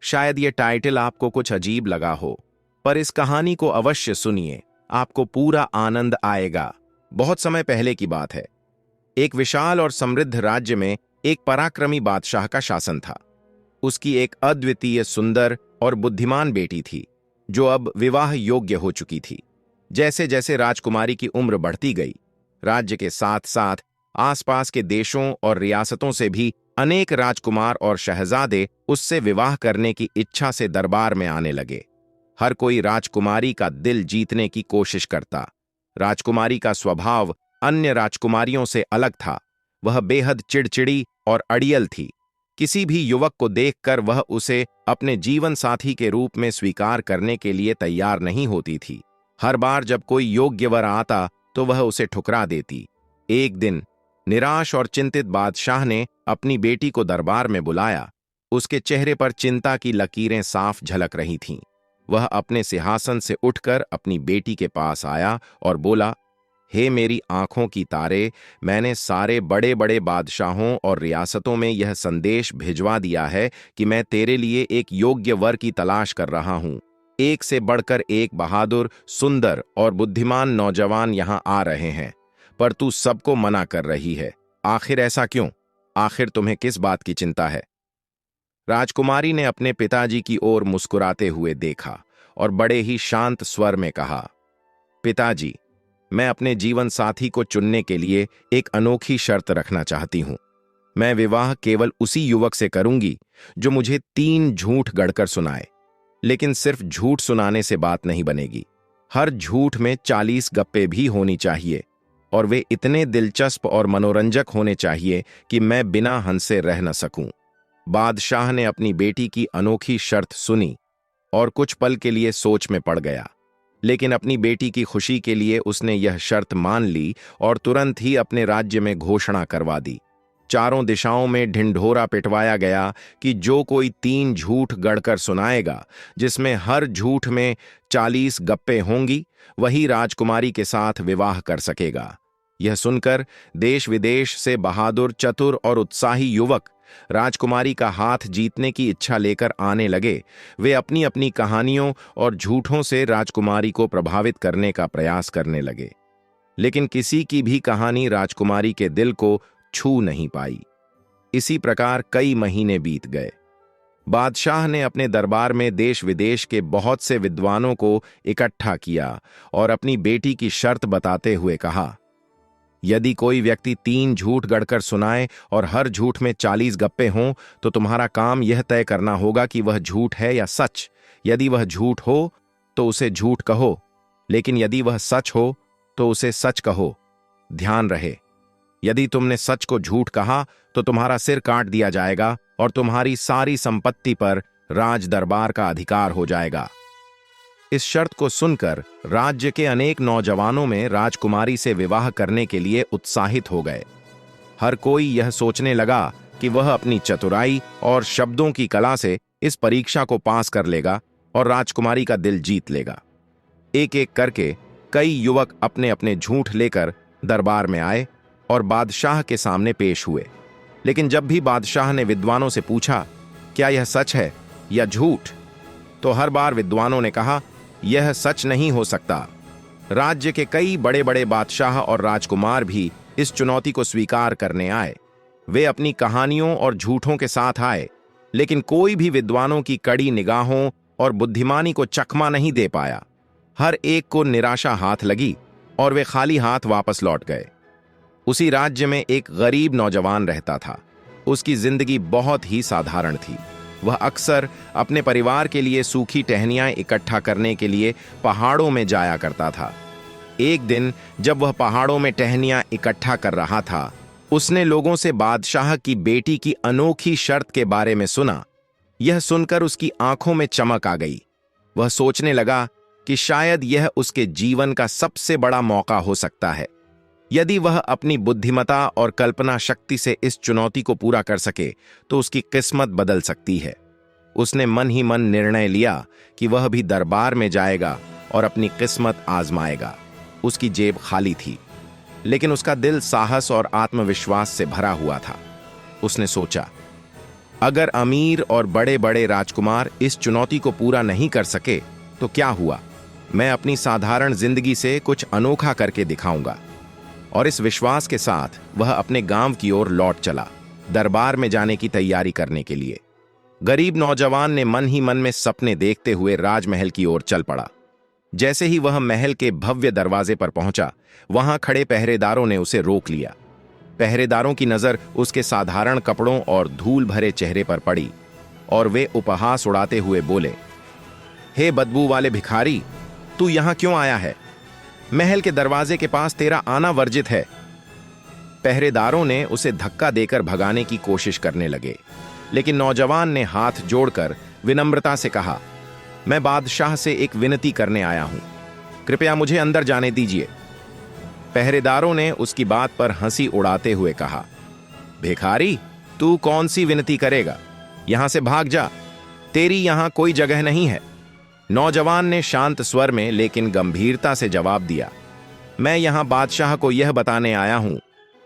शायद ये टाइटल आपको कुछ अजीब लगा हो, पर इस कहानी को अवश्य सुनिए, आपको पूरा आनंद आएगा। बहुत समय पहले की बात है। एक विशाल और समृद्ध राज्य में एक पराक्रमी बादशाह का शासन था। उसकी एक अद्वितीय, सुंदर और बुद्धिमान बेटी थी, जो अब विवाह योग्य हो चुकी थी। जैसे जैसे राजकुमारी की उम्र बढ़ती गई, राज्य के साथ साथ आसपास के देशों और रियासतों से भी अनेक राजकुमार और शहजादे उससे विवाह करने की इच्छा से दरबार में आने लगे। हर कोई राजकुमारी का दिल जीतने की कोशिश करता। राजकुमारी का स्वभाव अन्य राजकुमारियों से अलग था। वह बेहद चिड़चिड़ी और अड़ियल थी। किसी भी युवक को देखकर वह उसे अपने जीवन साथी के रूप में स्वीकार करने के लिए तैयार नहीं होती थी। हर बार जब कोई योग्य वर आता तो वह उसे ठुकरा देती। एक दिन निराश और चिंतित बादशाह ने अपनी बेटी को दरबार में बुलाया। उसके चेहरे पर चिंता की लकीरें साफ झलक रही थीं। वह अपने सिंहासन से उठकर अपनी बेटी के पास आया और बोला, हे मेरी आंखों की तारे, मैंने सारे बड़े बड़े बादशाहों और रियासतों में यह संदेश भिजवा दिया है कि मैं तेरे लिए एक योग्य वर की तलाश कर रहा हूं। एक से बढ़कर एक बहादुर, सुंदर और बुद्धिमान नौजवान यहां आ रहे हैं, पर तू सबको मना कर रही है। आखिर ऐसा क्यों? आखिर तुम्हें किस बात की चिंता है? राजकुमारी ने अपने पिताजी की ओर मुस्कुराते हुए देखा और बड़े ही शांत स्वर में कहा, पिताजी, मैं अपने जीवन साथी को चुनने के लिए एक अनोखी शर्त रखना चाहती हूं। मैं विवाह केवल उसी युवक से करूंगी जो मुझे 3 झूठ गढ़कर सुनाए। लेकिन सिर्फ झूठ सुनाने से बात नहीं बनेगी। हर झूठ में 40 गप्पे भी होनी चाहिए और वे इतने दिलचस्प और मनोरंजक होने चाहिए कि मैं बिना हंसे रह न सकूं। बादशाह ने अपनी बेटी की अनोखी शर्त सुनी और कुछ पल के लिए सोच में पड़ गया, लेकिन अपनी बेटी की खुशी के लिए उसने यह शर्त मान ली और तुरंत ही अपने राज्य में घोषणा करवा दी। चारों दिशाओं में ढिंढोरा पिटवाया गया कि जो कोई 3 झूठ गढ़कर सुनाएगा, जिसमें हर झूठ में 40 गप्पे होंगी, वही राजकुमारी के साथ विवाह कर सकेगा। यह सुनकर देश विदेश से बहादुर, चतुर और उत्साही युवक राजकुमारी का हाथ जीतने की इच्छा लेकर आने लगे। वे अपनी अपनी कहानियों और झूठों से राजकुमारी को प्रभावित करने का प्रयास करने लगे, लेकिन किसी की भी कहानी राजकुमारी के दिल को छू नहीं पाई। इसी प्रकार कई महीने बीत गए। बादशाह ने अपने दरबार में देश विदेश के बहुत से विद्वानों को इकट्ठा किया और अपनी बेटी की शर्त बताते हुए कहा, यदि कोई व्यक्ति 3 झूठ गढ़कर सुनाए और हर झूठ में 40 गप्पे हों, तो तुम्हारा काम यह तय करना होगा कि वह झूठ है या सच। यदि वह झूठ हो तो उसे झूठ कहो, लेकिन यदि वह सच हो तो उसे सच कहो। ध्यान रहे, यदि तुमने सच को झूठ कहा तो तुम्हारा सिर काट दिया जाएगा और तुम्हारी सारी संपत्ति पर राज दरबार का अधिकार हो जाएगा। इस शर्त को सुनकर राज्य के अनेक नौजवानों में राजकुमारी से विवाह करने के लिए उत्साहित हो गए। हर कोई यह सोचने लगा कि वह अपनी चतुराई और शब्दों की कला से इस परीक्षा को पास कर लेगा और राजकुमारी का दिल जीत लेगा। एक एक करके कई युवक अपने अपने झूठ लेकर दरबार में आए और बादशाह के सामने पेश हुए। लेकिन जब भी बादशाह ने विद्वानों से पूछा, क्या यह सच है या झूठ, तो हर बार विद्वानों ने कहा, यह सच नहीं हो सकता। राज्य के कई बड़े बड़े बादशाह और राजकुमार भी इस चुनौती को स्वीकार करने आए। वे अपनी कहानियों और झूठों के साथ आए, लेकिन कोई भी विद्वानों की कड़ी निगाहों और बुद्धिमानी को चकमा नहीं दे पाया। हर एक को निराशा हाथ लगी और वे खाली हाथ वापस लौट गए। उसी राज्य में एक गरीब नौजवान रहता था। उसकी जिंदगी बहुत ही साधारण थी। वह अक्सर अपने परिवार के लिए सूखी टहनियां इकट्ठा करने के लिए पहाड़ों में जाया करता था। एक दिन जब वह पहाड़ों में टहनियां इकट्ठा कर रहा था, उसने लोगों से बादशाह की बेटी की अनोखी शर्त के बारे में सुना। यह सुनकर उसकी आंखों में चमक आ गई। वह सोचने लगा कि शायद यह उसके जीवन का सबसे बड़ा मौका हो सकता है। यदि वह अपनी बुद्धिमता और कल्पना शक्ति से इस चुनौती को पूरा कर सके तो उसकी किस्मत बदल सकती है। उसने मन ही मन निर्णय लिया कि वह भी दरबार में जाएगा और अपनी किस्मत आजमाएगा। उसकी जेब खाली थी, लेकिन उसका दिल साहस और आत्मविश्वास से भरा हुआ था। उसने सोचा, अगर अमीर और बड़े बड़े राजकुमार इस चुनौती को पूरा नहीं कर सके तो क्या हुआ, मैं अपनी साधारण जिंदगी से कुछ अनोखा करके दिखाऊंगा। और इस विश्वास के साथ वह अपने गांव की ओर लौट चला, दरबार में जाने की तैयारी करने के लिए। गरीब नौजवान ने मन ही मन में सपने देखते हुए राजमहल की ओर चल पड़ा। जैसे ही वह महल के भव्य दरवाजे पर पहुंचा, वहां खड़े पहरेदारों ने उसे रोक लिया। पहरेदारों की नजर उसके साधारण कपड़ों और धूल भरे चेहरे पर पड़ी और वे उपहास उड़ाते हुए बोले, हे बदबू वाले भिखारी, तू यहां क्यों आया है? महल के दरवाजे के पास तेरा आना वर्जित है। पहरेदारों ने उसे धक्का देकर भगाने की कोशिश करने लगे, लेकिन नौजवान ने हाथ जोड़कर विनम्रता से कहा, मैं बादशाह से एक विनती करने आया हूं, कृपया मुझे अंदर जाने दीजिए। पहरेदारों ने उसकी बात पर हंसी उड़ाते हुए कहा, भिखारी, तू कौन सी विनती करेगा? यहां से भाग जा, तेरी यहां कोई जगह नहीं है। नौजवान ने शांत स्वर में लेकिन गंभीरता से जवाब दिया, मैं यहां बादशाह को यह बताने आया हूं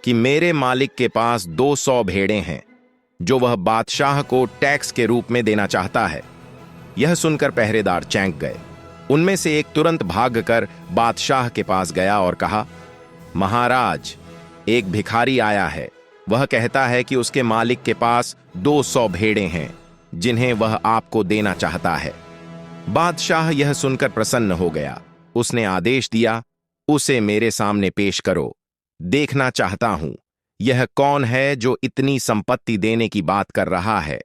कि मेरे मालिक के पास 200 भेड़ें हैं जो वह बादशाह को टैक्स के रूप में देना चाहता है। यह सुनकर पहरेदार चैंक गए। उनमें से एक तुरंत भागकर बादशाह के पास गया और कहा, महाराज, एक भिखारी आया है। वह कहता है कि उसके मालिक के पास 200 भेड़ें हैं जिन्हें वह आपको देना चाहता है। बादशाह यह सुनकर प्रसन्न हो गया। उसने आदेश दिया, उसे मेरे सामने पेश करो। देखना चाहता हूं यह कौन है जो इतनी संपत्ति देने की बात कर रहा है।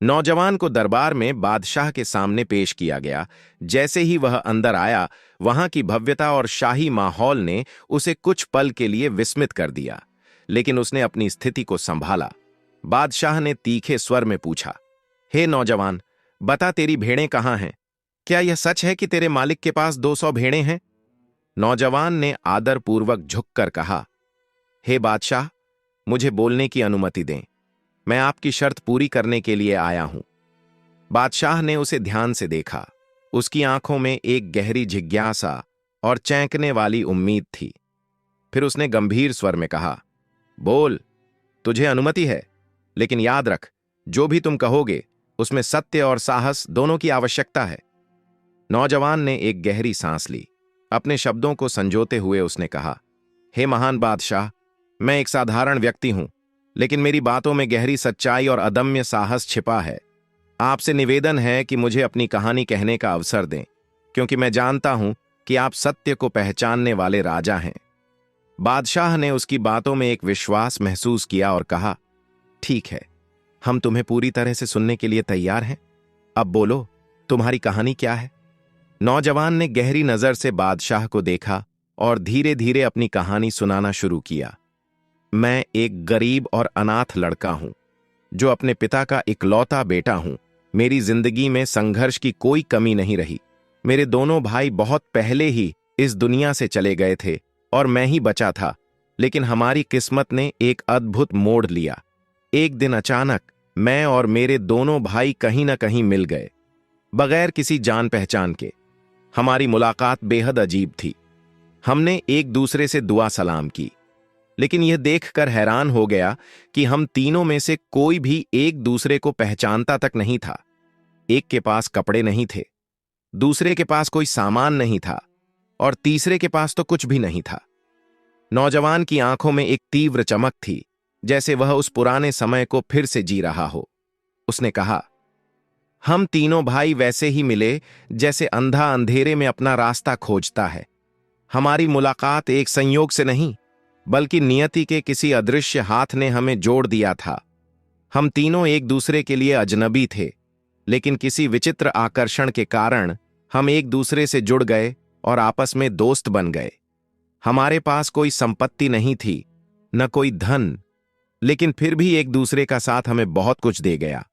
नौजवान को दरबार में बादशाह के सामने पेश किया गया। जैसे ही वह अंदर आया, वहां की भव्यता और शाही माहौल ने उसे कुछ पल के लिए विस्मित कर दिया, लेकिन उसने अपनी स्थिति को संभाला। बादशाह ने तीखे स्वर में पूछा, हे नौजवान, बता तेरी भेड़ें कहां हैं? क्या यह सच है कि तेरे मालिक के पास 200 भेड़ें हैं? नौजवान ने आदरपूर्वक झुककर कहा, हे बादशाह, मुझे बोलने की अनुमति दें। मैं आपकी शर्त पूरी करने के लिए आया हूं। बादशाह ने उसे ध्यान से देखा। उसकी आंखों में एक गहरी जिज्ञासा और चौंकने वाली उम्मीद थी। फिर उसने गंभीर स्वर में कहा, बोल, तुझे अनुमति है, लेकिन याद रख, जो भी तुम कहोगे उसमें सत्य और साहस दोनों की आवश्यकता है। नौजवान ने एक गहरी सांस ली। अपने शब्दों को संजोते हुए उसने कहा, हे महान बादशाह, मैं एक साधारण व्यक्ति हूं, लेकिन मेरी बातों में गहरी सच्चाई और अदम्य साहस छिपा है। आपसे निवेदन है कि मुझे अपनी कहानी कहने का अवसर दें, क्योंकि मैं जानता हूं कि आप सत्य को पहचानने वाले राजा हैं। बादशाह ने उसकी बातों में एक विश्वास महसूस किया और कहा, ठीक है, हम तुम्हें पूरी तरह से सुनने के लिए तैयार हैं। अब बोलो, तुम्हारी कहानी क्या है? नौजवान ने गहरी नजर से बादशाह को देखा और धीरे धीरे अपनी कहानी सुनाना शुरू किया। मैं एक गरीब और अनाथ लड़का हूं, जो अपने पिता का इकलौता बेटा हूं। मेरी जिंदगी में संघर्ष की कोई कमी नहीं रही। मेरे दोनों भाई बहुत पहले ही इस दुनिया से चले गए थे और मैं ही बचा था, लेकिन हमारी किस्मत ने एक अद्भुत मोड़ लिया। एक दिन अचानक मैं और मेरे दोनों भाई कहीं ना कहीं मिल गए, बगैर किसी जान पहचान के। हमारी मुलाकात बेहद अजीब थी। हमने एक दूसरे से दुआ सलाम की, लेकिन यह देखकर हैरान हो गया कि हम तीनों में से कोई भी एक दूसरे को पहचानता तक नहीं था। एक के पास कपड़े नहीं थे, दूसरे के पास कोई सामान नहीं था और तीसरे के पास तो कुछ भी नहीं था। नौजवान की आंखों में एक तीव्र चमक थी, जैसे वह उस पुराने समय को फिर से जी रहा हो। उसने कहा, हम तीनों भाई वैसे ही मिले जैसे अंधा अंधेरे में अपना रास्ता खोजता है। हमारी मुलाकात एक संयोग से नहीं, बल्कि नियति के किसी अदृश्य हाथ ने हमें जोड़ दिया था। हम तीनों एक दूसरे के लिए अजनबी थे, लेकिन किसी विचित्र आकर्षण के कारण हम एक दूसरे से जुड़ गए और आपस में दोस्त बन गए। हमारे पास कोई संपत्ति नहीं थी, न कोई धन, लेकिन फिर भी एक दूसरे का साथ हमें बहुत कुछ दे गया।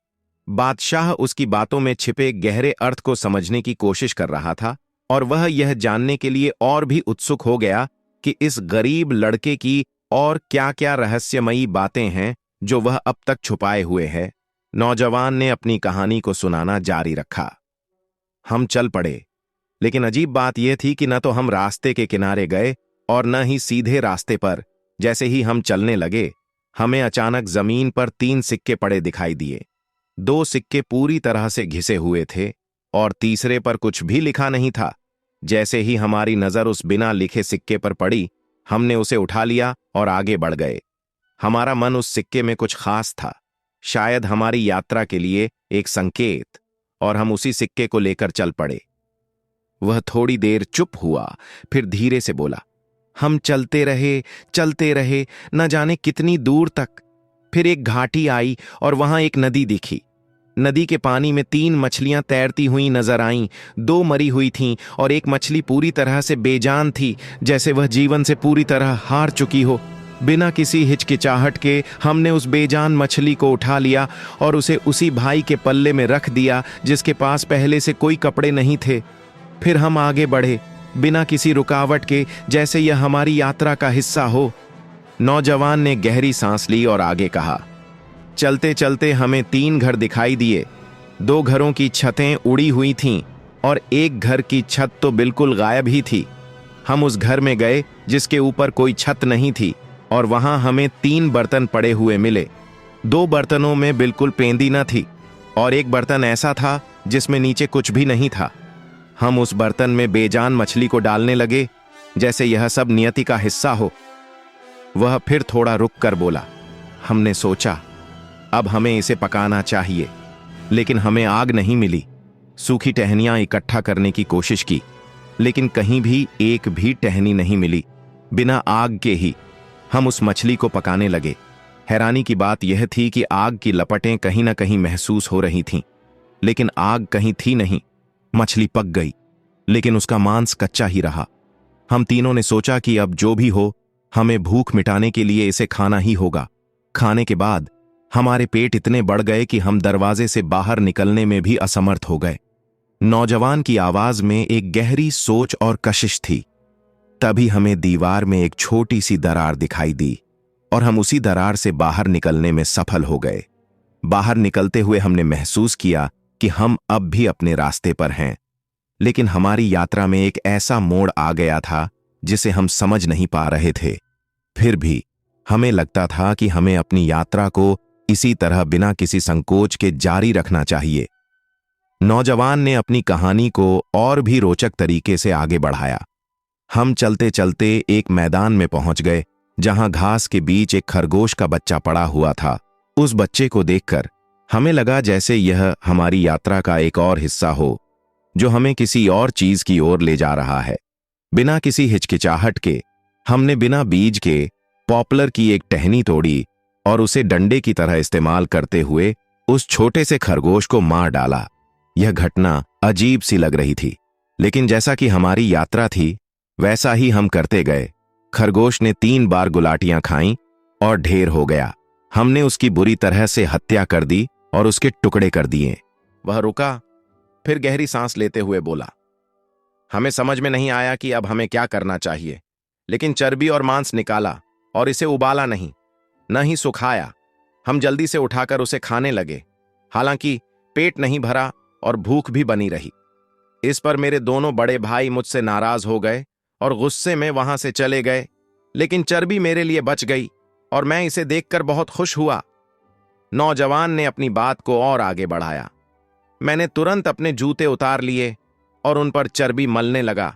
बादशाह उसकी बातों में छिपे गहरे अर्थ को समझने की कोशिश कर रहा था और वह यह जानने के लिए और भी उत्सुक हो गया कि इस गरीब लड़के की और क्या-क्या रहस्यमयी बातें हैं जो वह अब तक छुपाए हुए है। नौजवान ने अपनी कहानी को सुनाना जारी रखा। हम चल पड़े, लेकिन अजीब बात यह थी कि न तो हम रास्ते के किनारे गए और न ही सीधे रास्ते पर। जैसे ही हम चलने लगे, हमें अचानक जमीन पर 3 सिक्के पड़े दिखाई दिए। 2 सिक्के पूरी तरह से घिसे हुए थे और तीसरे पर कुछ भी लिखा नहीं था। जैसे ही हमारी नजर उस बिना लिखे सिक्के पर पड़ी, हमने उसे उठा लिया और आगे बढ़ गए। हमारा मन उस सिक्के में कुछ खास था, शायद हमारी यात्रा के लिए एक संकेत, और हम उसी सिक्के को लेकर चल पड़े। वह थोड़ी देर चुप हुआ, फिर धीरे से बोला, हम चलते रहे, न जाने कितनी दूर तक। फिर एक घाटी आई और वहां एक नदी दिखी। नदी के पानी में 3 मछलियां तैरती हुई नजर आईं। 2 मरी हुई थीं और एक मछली पूरी तरह से बेजान थी, जैसे वह जीवन से पूरी तरह हार चुकी हो। बिना किसी हिचकिचाहट के हमने उस बेजान मछली को उठा लिया और उसे उसी भाई के पल्ले में रख दिया जिसके पास पहले से कोई कपड़े नहीं थे। फिर हम आगे बढ़े, बिना किसी रुकावट के, जैसे यह हमारी यात्रा का हिस्सा हो। नौजवान ने गहरी सांस ली और आगे कहा, चलते चलते हमें 3 घर दिखाई दिए। 2 घरों की छतें उड़ी हुई थीं और एक घर की छत तो बिल्कुल गायब ही थी। हम उस घर में गए जिसके ऊपर कोई छत नहीं थी और वहां हमें 3 बर्तन पड़े हुए मिले। 2 बर्तनों में बिल्कुल पेंदी न थी और एक बर्तन ऐसा था जिसमें नीचे कुछ भी नहीं था। हम उस बर्तन में बेजान मछली को डालने लगे जैसे यह सब नियति का हिस्सा हो। वह फिर थोड़ा रुक कर बोला। हमने सोचा अब हमें इसे पकाना चाहिए, लेकिन हमें आग नहीं मिली। सूखी टहनियां इकट्ठा करने की कोशिश की, लेकिन कहीं भी एक भी टहनी नहीं मिली। बिना आग के ही हम उस मछली को पकाने लगे। हैरानी की बात यह थी कि आग की लपटें कहीं ना कहीं महसूस हो रही थीं, लेकिन आग कहीं थी नहीं। मछली पक गई, लेकिन उसका मांस कच्चा ही रहा। हम तीनों ने सोचा कि अब जो भी हो, हमें भूख मिटाने के लिए इसे खाना ही होगा। खाने के बाद हमारे पेट इतने बढ़ गए कि हम दरवाजे से बाहर निकलने में भी असमर्थ हो गए। नौजवान की आवाज में एक गहरी सोच और कशिश थी। तभी हमें दीवार में एक छोटी सी दरार दिखाई दी और हम उसी दरार से बाहर निकलने में सफल हो गए। बाहर निकलते हुए हमने महसूस किया कि हम अब भी अपने रास्ते पर हैं, लेकिन हमारी यात्रा में एक ऐसा मोड़ आ गया था जिसे हम समझ नहीं पा रहे थे। फिर भी हमें लगता था कि हमें अपनी यात्रा को इसी तरह बिना किसी संकोच के जारी रखना चाहिए। नौजवान ने अपनी कहानी को और भी रोचक तरीके से आगे बढ़ाया। हम चलते चलते एक मैदान में पहुंच गए जहां घास के बीच एक खरगोश का बच्चा पड़ा हुआ था। उस बच्चे को देखकर हमें लगा जैसे यह हमारी यात्रा का एक और हिस्सा हो जो हमें किसी और चीज की ओर ले जा रहा है। बिना किसी हिचकिचाहट के हमने बिना बीज के पॉपुलर की एक टहनी तोड़ी और उसे डंडे की तरह इस्तेमाल करते हुए उस छोटे से खरगोश को मार डाला। यह घटना अजीब सी लग रही थी, लेकिन जैसा कि हमारी यात्रा थी वैसा ही हम करते गए। खरगोश ने 3 बार गुलाटियां खाईं और ढेर हो गया। हमने उसकी बुरी तरह से हत्या कर दी और उसके टुकड़े कर दिए। वह रुका, फिर गहरी सांस लेते हुए बोला, हमें समझ में नहीं आया कि अब हमें क्या करना चाहिए, लेकिन चर्बी और मांस निकाला और इसे उबाला नहीं, न ही सुखाया। हम जल्दी से उठाकर उसे खाने लगे। हालांकि पेट नहीं भरा और भूख भी बनी रही। इस पर मेरे दोनों बड़े भाई मुझसे नाराज हो गए और गुस्से में वहां से चले गए, लेकिन चर्बी मेरे लिए बच गई और मैं इसे देखकर बहुत खुश हुआ। नौजवान ने अपनी बात को और आगे बढ़ाया। मैंने तुरंत अपने जूते उतार लिए और उन पर चर्बी मलने लगा।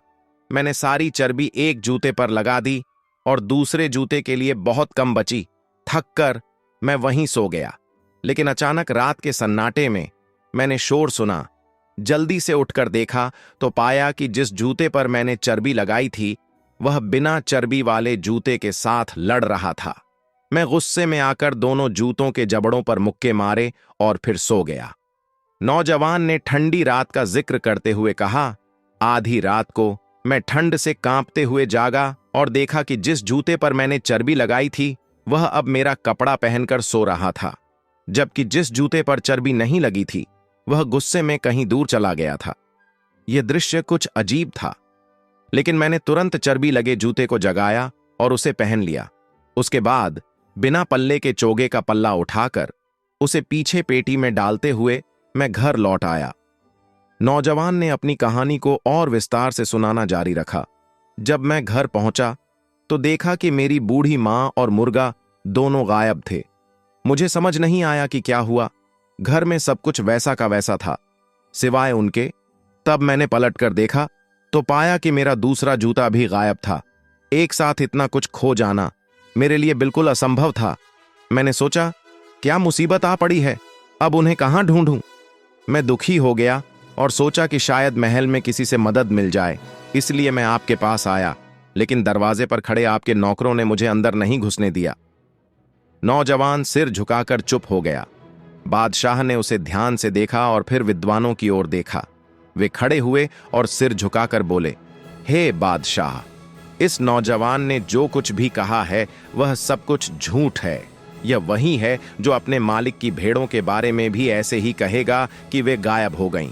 मैंने सारी चर्बी एक जूते पर लगा दी और दूसरे जूते के लिए बहुत कम बची। थक कर मैं वहीं सो गया, लेकिन अचानक रात के सन्नाटे में मैंने शोर सुना। जल्दी से उठकर देखा तो पाया कि जिस जूते पर मैंने चर्बी लगाई थी वह बिना चर्बी वाले जूते के साथ लड़ रहा था। मैं गुस्से में आकर दोनों जूतों के जबड़ों पर मुक्के मारे और फिर सो गया। नौजवान ने ठंडी रात का जिक्र करते हुए कहा, आधी रात को मैं ठंड से कांपते हुए जागा और देखा कि जिस जूते पर मैंने चर्बी लगाई थी वह अब मेरा कपड़ा पहनकर सो रहा था, जबकि जिस जूते पर चर्बी नहीं लगी थी वह गुस्से में कहीं दूर चला गया था। यह दृश्य कुछ अजीब था, लेकिन मैंने तुरंत चर्बी लगे जूते को जगाया और उसे पहन लिया। उसके बाद बिना पल्ले के चोगे का पल्ला उठाकर उसे पीछे पेटी में डालते हुए मैं घर लौट आया। नौजवान ने अपनी कहानी को और विस्तार से सुनाना जारी रखा। जब मैं घर पहुंचा तो देखा कि मेरी बूढ़ी मां और मुर्गा दोनों गायब थे। मुझे समझ नहीं आया कि क्या हुआ। घर में सब कुछ वैसा का वैसा था, सिवाय उनके। तब मैंने पलटकर देखा तो पाया कि मेरा दूसरा जूता भी गायब था। एक साथ इतना कुछ खो जाना मेरे लिए बिल्कुल असंभव था। मैंने सोचा, क्या मुसीबत आ पड़ी है, अब उन्हें कहां ढूंढूं। मैं दुखी हो गया और सोचा कि शायद महल में किसी से मदद मिल जाए, इसलिए मैं आपके पास आया, लेकिन दरवाजे पर खड़े आपके नौकरों ने मुझे अंदर नहीं घुसने दिया। नौजवान सिर झुकाकर चुप हो गया। बादशाह ने उसे ध्यान से देखा और फिर विद्वानों की ओर देखा। वे खड़े हुए और सिर झुकाकर बोले, हे बादशाह, इस नौजवान ने जो कुछ भी कहा है वह सब कुछ झूठ है। यह वही है जो अपने मालिक की भेड़ों के बारे में भी ऐसे ही कहेगा कि वे गायब हो गईं।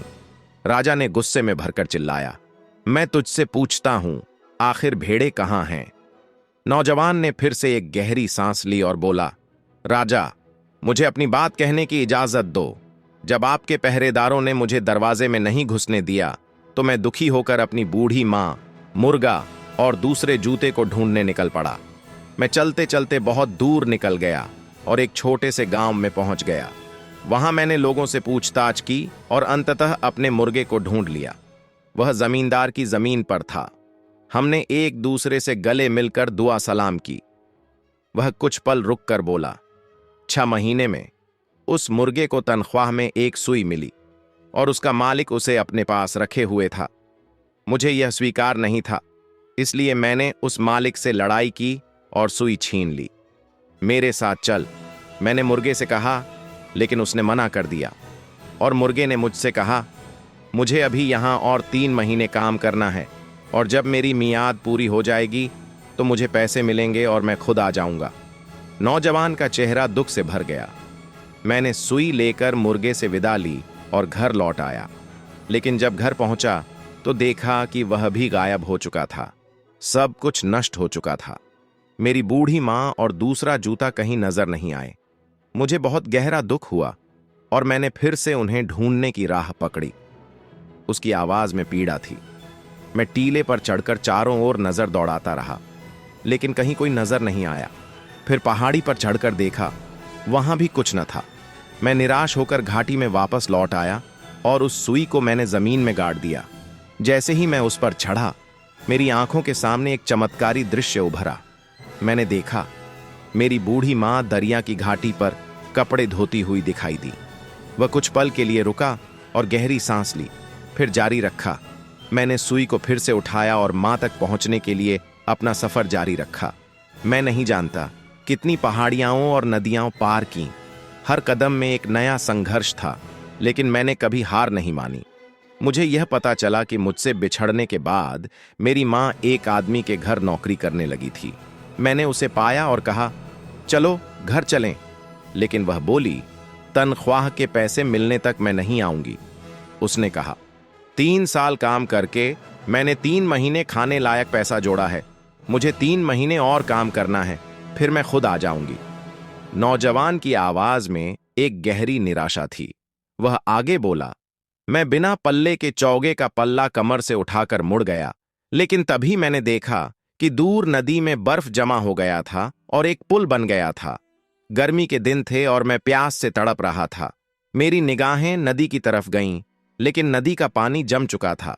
राजा ने गुस्से में भरकर चिल्लाया, मैं तुझसे पूछता हूं, आखिर भेड़े कहां हैं? नौजवान ने फिर से एक गहरी सांस ली और बोला, राजा, मुझे अपनी बात कहने की इजाजत दो। जब आपके पहरेदारों ने मुझे दरवाजे में नहीं घुसने दिया तो मैं दुखी होकर अपनी बूढ़ी मां, मुर्गा और दूसरे जूते को ढूंढने निकल पड़ा। मैं चलते चलते बहुत दूर निकल गया और एक छोटे से गांव में पहुंच गया। वहां मैंने लोगों से पूछताछ की और अंततः अपने मुर्गे को ढूंढ लिया। वह जमींदार की जमीन पर था। हमने एक दूसरे से गले मिलकर दुआ सलाम की। वह कुछ पल रुक कर बोला, 6 महीने में उस मुर्गे को तनख्वाह में एक सुई मिली और उसका मालिक उसे अपने पास रखे हुए था। मुझे यह स्वीकार नहीं था, इसलिए मैंने उस मालिक से लड़ाई की और सुई छीन ली। मेरे साथ चल, मैंने मुर्गे से कहा, लेकिन उसने मना कर दिया। और मुर्गे ने मुझसे कहा, मुझे अभी यहां और 3 महीने काम करना है और जब मेरी मियाद पूरी हो जाएगी तो मुझे पैसे मिलेंगे और मैं खुद आ जाऊंगा। नौजवान का चेहरा दुख से भर गया। मैंने सुई लेकर मुर्गे से विदा ली और घर लौट आया, लेकिन जब घर पहुंचा तो देखा कि वह भी गायब हो चुका था। सब कुछ नष्ट हो चुका था। मेरी बूढ़ी मां और दूसरा जूता कहीं नजर नहीं आए। मुझे बहुत गहरा दुख हुआ और मैंने फिर से उन्हें ढूंढने की राह पकड़ी। उसकी आवाज में पीड़ा थी। मैं टीले पर चढ़कर चारों ओर नजर दौड़ाता रहा, लेकिन कहीं कोई नजर नहीं आया। फिर पहाड़ी पर चढ़कर देखा, वहां भी कुछ न था। मैं निराश होकर घाटी में वापस लौट आया और उस सुई को मैंने जमीन में गाड़ दिया। जैसे ही मैं उस पर चढ़ा, मेरी आंखों के सामने एक चमत्कारी दृश्य उभरा। मैंने देखा, मेरी बूढ़ी मां दरिया की घाटी पर कपड़े धोती हुई दिखाई दी। वह कुछ पल के लिए रुका और गहरी सांस ली, फिर जारी रखा। मैंने सुई को फिर से उठाया और मां तक पहुंचने के लिए अपना सफर जारी रखा। मैं नहीं जानता कितनी पहाड़ियां और नदियां पार की। हर कदम में एक नया संघर्ष था, लेकिन मैंने कभी हार नहीं मानी। मुझे यह पता चला कि मुझसे बिछड़ने के बाद मेरी मां एक आदमी के घर नौकरी करने लगी थी। मैंने उसे पाया और कहा, चलो घर चलें। लेकिन वह बोली, तनख्वाह के पैसे मिलने तक मैं नहीं आऊंगी। उसने कहा, 3 साल काम करके मैंने 3 महीने खाने लायक पैसा जोड़ा है। मुझे 3 महीने और काम करना है, फिर मैं खुद आ जाऊंगी। नौजवान की आवाज में एक गहरी निराशा थी। वह आगे बोला, मैं बिना पल्ले के चौगे का पल्ला कमर से उठाकर मुड़ गया, लेकिन तभी मैंने देखा कि दूर नदी में बर्फ जमा हो गया था और एक पुल बन गया था। गर्मी के दिन थे और मैं प्यास से तड़प रहा था। मेरी निगाहें नदी की तरफ गईं, लेकिन नदी का पानी जम चुका था।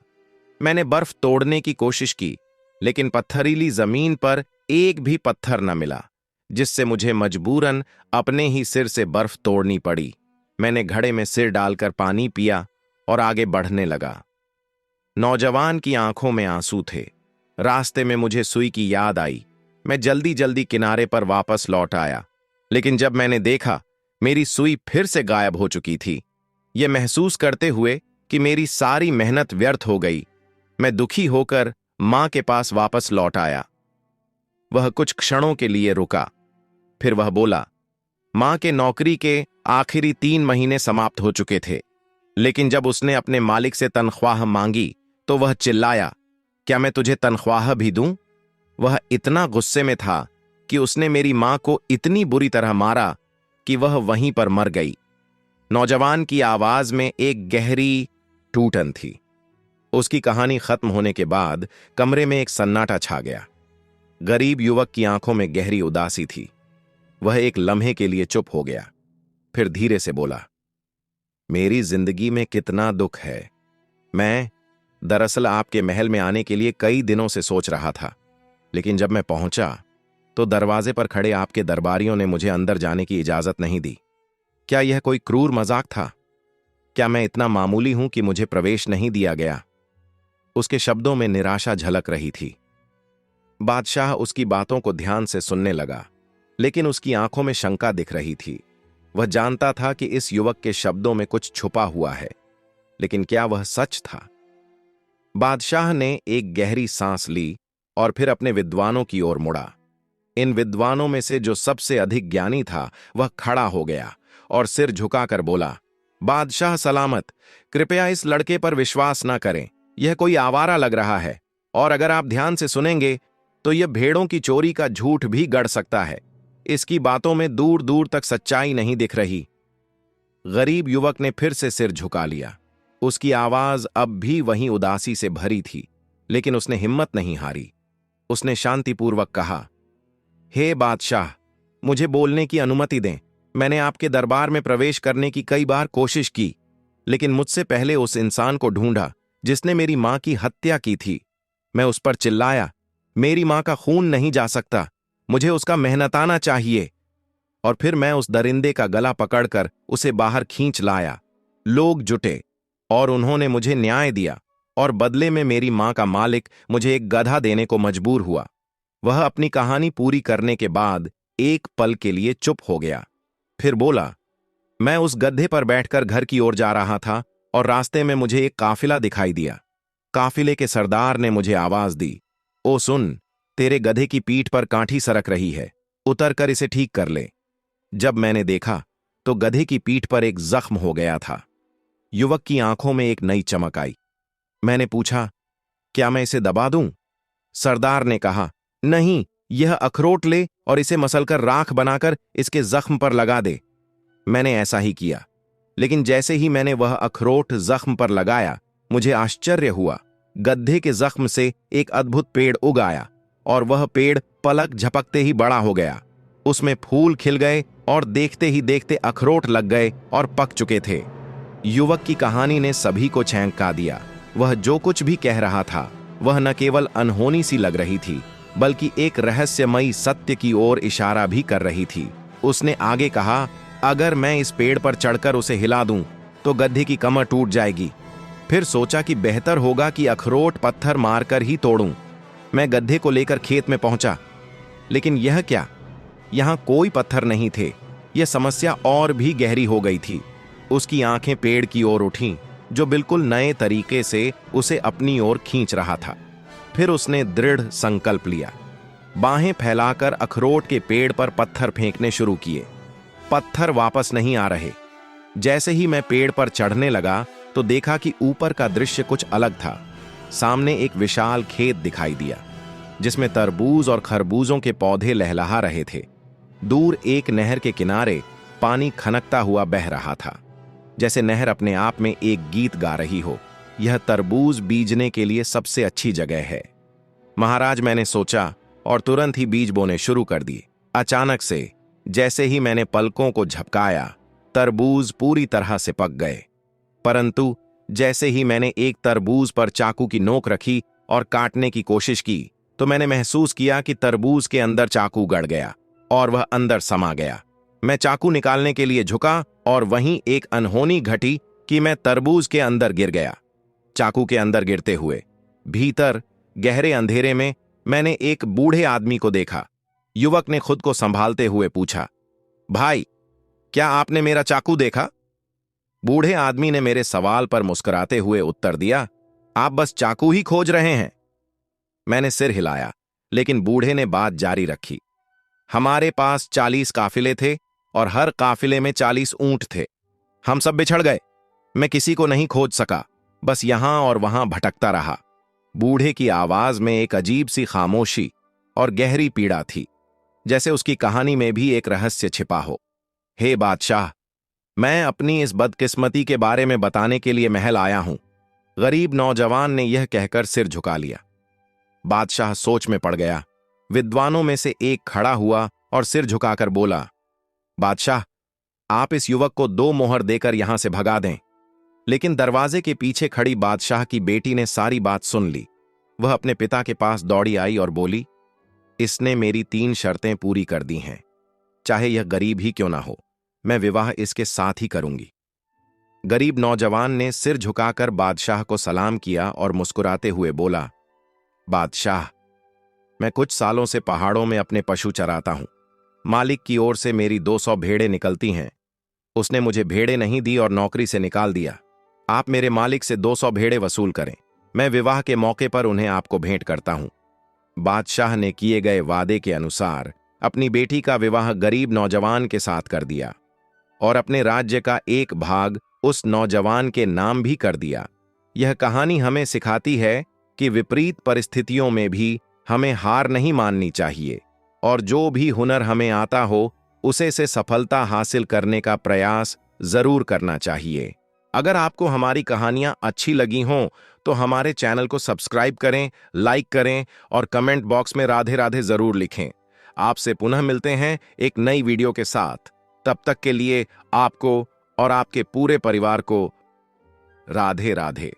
मैंने बर्फ तोड़ने की कोशिश की, लेकिन पत्थरीली जमीन पर एक भी पत्थर न मिला, जिससे मुझे मजबूरन अपने ही सिर से बर्फ तोड़नी पड़ी। मैंने घड़े में सिर डालकर पानी पिया और आगे बढ़ने लगा। नौजवान की आंखों में आंसू थे। रास्ते में मुझे सुई की याद आई। मैं जल्दी जल्दी किनारे पर वापस लौट आया, लेकिन जब मैंने देखा, मेरी सुई फिर से गायब हो चुकी थी। यह महसूस करते हुए कि मेरी सारी मेहनत व्यर्थ हो गई, मैं दुखी होकर मां के पास वापस लौट आया। वह कुछ क्षणों के लिए रुका, फिर वह बोला, मां के नौकरी के आखिरी 3 महीने समाप्त हो चुके थे, लेकिन जब उसने अपने मालिक से तनख्वाह मांगी तो वह चिल्लाया, क्या मैं तुझे तनख्वाह भी दूं? वह इतना गुस्से में था कि उसने मेरी मां को इतनी बुरी तरह मारा कि वह वहीं पर मर गई। नौजवान की आवाज में एक गहरी टूटन थी। उसकी कहानी खत्म होने के बाद कमरे में एक सन्नाटा छा गया। गरीब युवक की आंखों में गहरी उदासी थी। वह एक लम्हे के लिए चुप हो गया, फिर धीरे से बोला, मेरी जिंदगी में कितना दुख है। मैं दरअसल आपके महल में आने के लिए कई दिनों से सोच रहा था, लेकिन जब मैं पहुंचा तो दरवाजे पर खड़े आपके दरबारियों ने मुझे अंदर जाने की इजाजत नहीं दी। क्या यह कोई क्रूर मजाक था? क्या मैं इतना मामूली हूं कि मुझे प्रवेश नहीं दिया गया? उसके शब्दों में निराशा झलक रही थी। बादशाह उसकी बातों को ध्यान से सुनने लगा, लेकिन उसकी आंखों में शंका दिख रही थी। वह जानता था कि इस युवक के शब्दों में कुछ छुपा हुआ है, लेकिन क्या वह सच था? बादशाह ने एक गहरी सांस ली और फिर अपने विद्वानों की ओर मुड़ा। इन विद्वानों में से जो सबसे अधिक ज्ञानी था वह खड़ा हो गया और सिर झुकाकर बोला, बादशाह सलामत, कृपया इस लड़के पर विश्वास न करें। यह कोई आवारा लग रहा है, और अगर आप ध्यान से सुनेंगे तो यह भेड़ों की चोरी का झूठ भी गढ़ सकता है। इसकी बातों में दूर दूर तक सच्चाई नहीं दिख रही। गरीब युवक ने फिर से सिर झुका लिया। उसकी आवाज अब भी वहीं उदासी से भरी थी, लेकिन उसने हिम्मत नहीं हारी। उसने शांतिपूर्वक कहा, हे बादशाह, मुझे बोलने की अनुमति दें। मैंने आपके दरबार में प्रवेश करने की कई बार कोशिश की, लेकिन मुझसे पहले उस इंसान को ढूंढा जिसने मेरी मां की हत्या की थी। मैं उस पर चिल्लाया, मेरी मां का खून नहीं जा सकता, मुझे उसका मेहनताना चाहिए। और फिर मैं उस दरिंदे का गला पकड़कर उसे बाहर खींच लाया। लोग जुटे और उन्होंने मुझे न्याय दिया, और बदले में मेरी मां का मालिक मुझे एक गधा देने को मजबूर हुआ। वह अपनी कहानी पूरी करने के बाद एक पल के लिए चुप हो गया। फिर बोला, मैं उस गधे पर बैठकर घर की ओर जा रहा था और रास्ते में मुझे एक काफिला दिखाई दिया। काफिले के सरदार ने मुझे आवाज दी, ओ सुन, तेरे गधे की पीठ पर कांठी सरक रही है, उतर कर इसे ठीक कर ले। जब मैंने देखा तो गधे की पीठ पर एक जख्म हो गया था। युवक की आंखों में एक नई चमक आई। मैंने पूछा, क्या मैं इसे दबा दूं? सरदार ने कहा, नहीं, यह अखरोट ले और इसे मसलकर राख बनाकर इसके जख्म पर लगा दे। मैंने ऐसा ही किया, लेकिन जैसे ही मैंने वह अखरोट जख्म पर लगाया, मुझे आश्चर्य हुआ। गड्ढे के जख्म से एक अद्भुत पेड़ उग आया और वह पेड़ पलक झपकते ही बड़ा हो गया। उसमें फूल खिल गए और देखते ही देखते अखरोट लग गए और पक चुके थे। युवक की कहानी ने सभी को छेंका दिया। वह जो कुछ भी कह रहा था वह न केवल अनहोनी सी लग रही थी, बल्कि एक रहस्यमयी सत्य की ओर इशारा भी कर रही थी। उसने आगे कहा, अगर मैं इस पेड़ पर चढ़कर उसे हिला दूं तो गड्ढे की कमर टूट जाएगी। फिर सोचा कि बेहतर होगा कि अखरोट पत्थर मारकर ही तोड़ूं। मैं गड्ढे को लेकर खेत में पहुंचा, लेकिन यह क्या, यहां कोई पत्थर नहीं थे। यह समस्या और भी गहरी हो गई थी। उसकी आंखें पेड़ की ओर उठीं, जो बिल्कुल नए तरीके से उसे अपनी ओर खींच रहा था। फिर उसने दृढ़ संकल्प लिया। बाहें फैलाकर अखरोट के पेड़ पर पत्थर फेंकने शुरू किए। पत्थर वापस नहीं आ रहे। जैसे ही मैं पेड़ पर चढ़ने लगा तो देखा कि ऊपर का दृश्य कुछ अलग था। सामने एक विशाल खेत दिखाई दिया, जिसमें तरबूज और खरबूजों के पौधे लहलहा रहे थे। दूर एक नहर के किनारे पानी खनकता हुआ बह रहा था, जैसे नहर अपने आप में एक गीत गा रही हो। यह तरबूज बीजने के लिए सबसे अच्छी जगह है, महाराज, मैंने सोचा, और तुरंत ही बीज बोने शुरू कर दिए। अचानक से जैसे ही मैंने पलकों को झपकाया, तरबूज पूरी तरह से पक गए। परंतु जैसे ही मैंने एक तरबूज पर चाकू की नोक रखी और काटने की कोशिश की, तो मैंने महसूस किया कि तरबूज के अंदर चाकू गड़ गया और वह अंदर समा गया। मैं चाकू निकालने के लिए झुका और वहीं एक अनहोनी घटी कि मैं तरबूज के अंदर गिर गया। चाकू के अंदर गिरते हुए भीतर गहरे अंधेरे में मैंने एक बूढ़े आदमी को देखा। युवक ने खुद को संभालते हुए पूछा, भाई, क्या आपने मेरा चाकू देखा? बूढ़े आदमी ने मेरे सवाल पर मुस्कुराते हुए उत्तर दिया, आप बस चाकू ही खोज रहे हैं। मैंने सिर हिलाया, लेकिन बूढ़े ने बात जारी रखी। हमारे पास 40 काफिले थे और हर काफिले में 40 ऊंट थे। हम सब बिछड़ गए। मैं किसी को नहीं खोज सका, बस यहां और वहां भटकता रहा। बूढ़े की आवाज में एक अजीब सी खामोशी और गहरी पीड़ा थी, जैसे उसकी कहानी में भी एक रहस्य छिपा हो। हे बादशाह, मैं अपनी इस बदकिस्मती के बारे में बताने के लिए महल आया हूं। गरीब नौजवान ने यह कहकर सिर झुका लिया। बादशाह सोच में पड़ गया। विद्वानों में से एक खड़ा हुआ और सिर झुकाकर बोला, बादशाह, आप इस युवक को 2 मोहर देकर यहां से भगा दें। लेकिन दरवाजे के पीछे खड़ी बादशाह की बेटी ने सारी बात सुन ली। वह अपने पिता के पास दौड़ी आई और बोली, इसने मेरी 3 शर्तें पूरी कर दी हैं। चाहे यह गरीब ही क्यों ना हो, मैं विवाह इसके साथ ही करूंगी। गरीब नौजवान ने सिर झुकाकर बादशाह को सलाम किया और मुस्कुराते हुए बोला, बादशाह, मैं कुछ सालों से पहाड़ों में अपने पशु चराता हूं। मालिक की ओर से मेरी 200 भेड़ें निकलती हैं। उसने मुझे भेड़ें नहीं दी और नौकरी से निकाल दिया। आप मेरे मालिक से 200 भेड़ें वसूल करें। मैं विवाह के मौके पर उन्हें आपको भेंट करता हूं। बादशाह ने किए गए वादे के अनुसार अपनी बेटी का विवाह गरीब नौजवान के साथ कर दिया और अपने राज्य का एक भाग उस नौजवान के नाम भी कर दिया। यह कहानी हमें सिखाती है कि विपरीत परिस्थितियों में भी हमें हार नहीं माननी चाहिए और जो भी हुनर हमें आता हो उसे से सफलता हासिल करने का प्रयास जरूर करना चाहिए। अगर आपको हमारी कहानियां अच्छी लगी हों तो हमारे चैनल को सब्सक्राइब करें, लाइक करें और कमेंट बॉक्स में राधे राधे जरूर लिखें। आपसे पुनः मिलते हैं एक नई वीडियो के साथ। तब तक के लिए आपको और आपके पूरे परिवार को राधे राधे।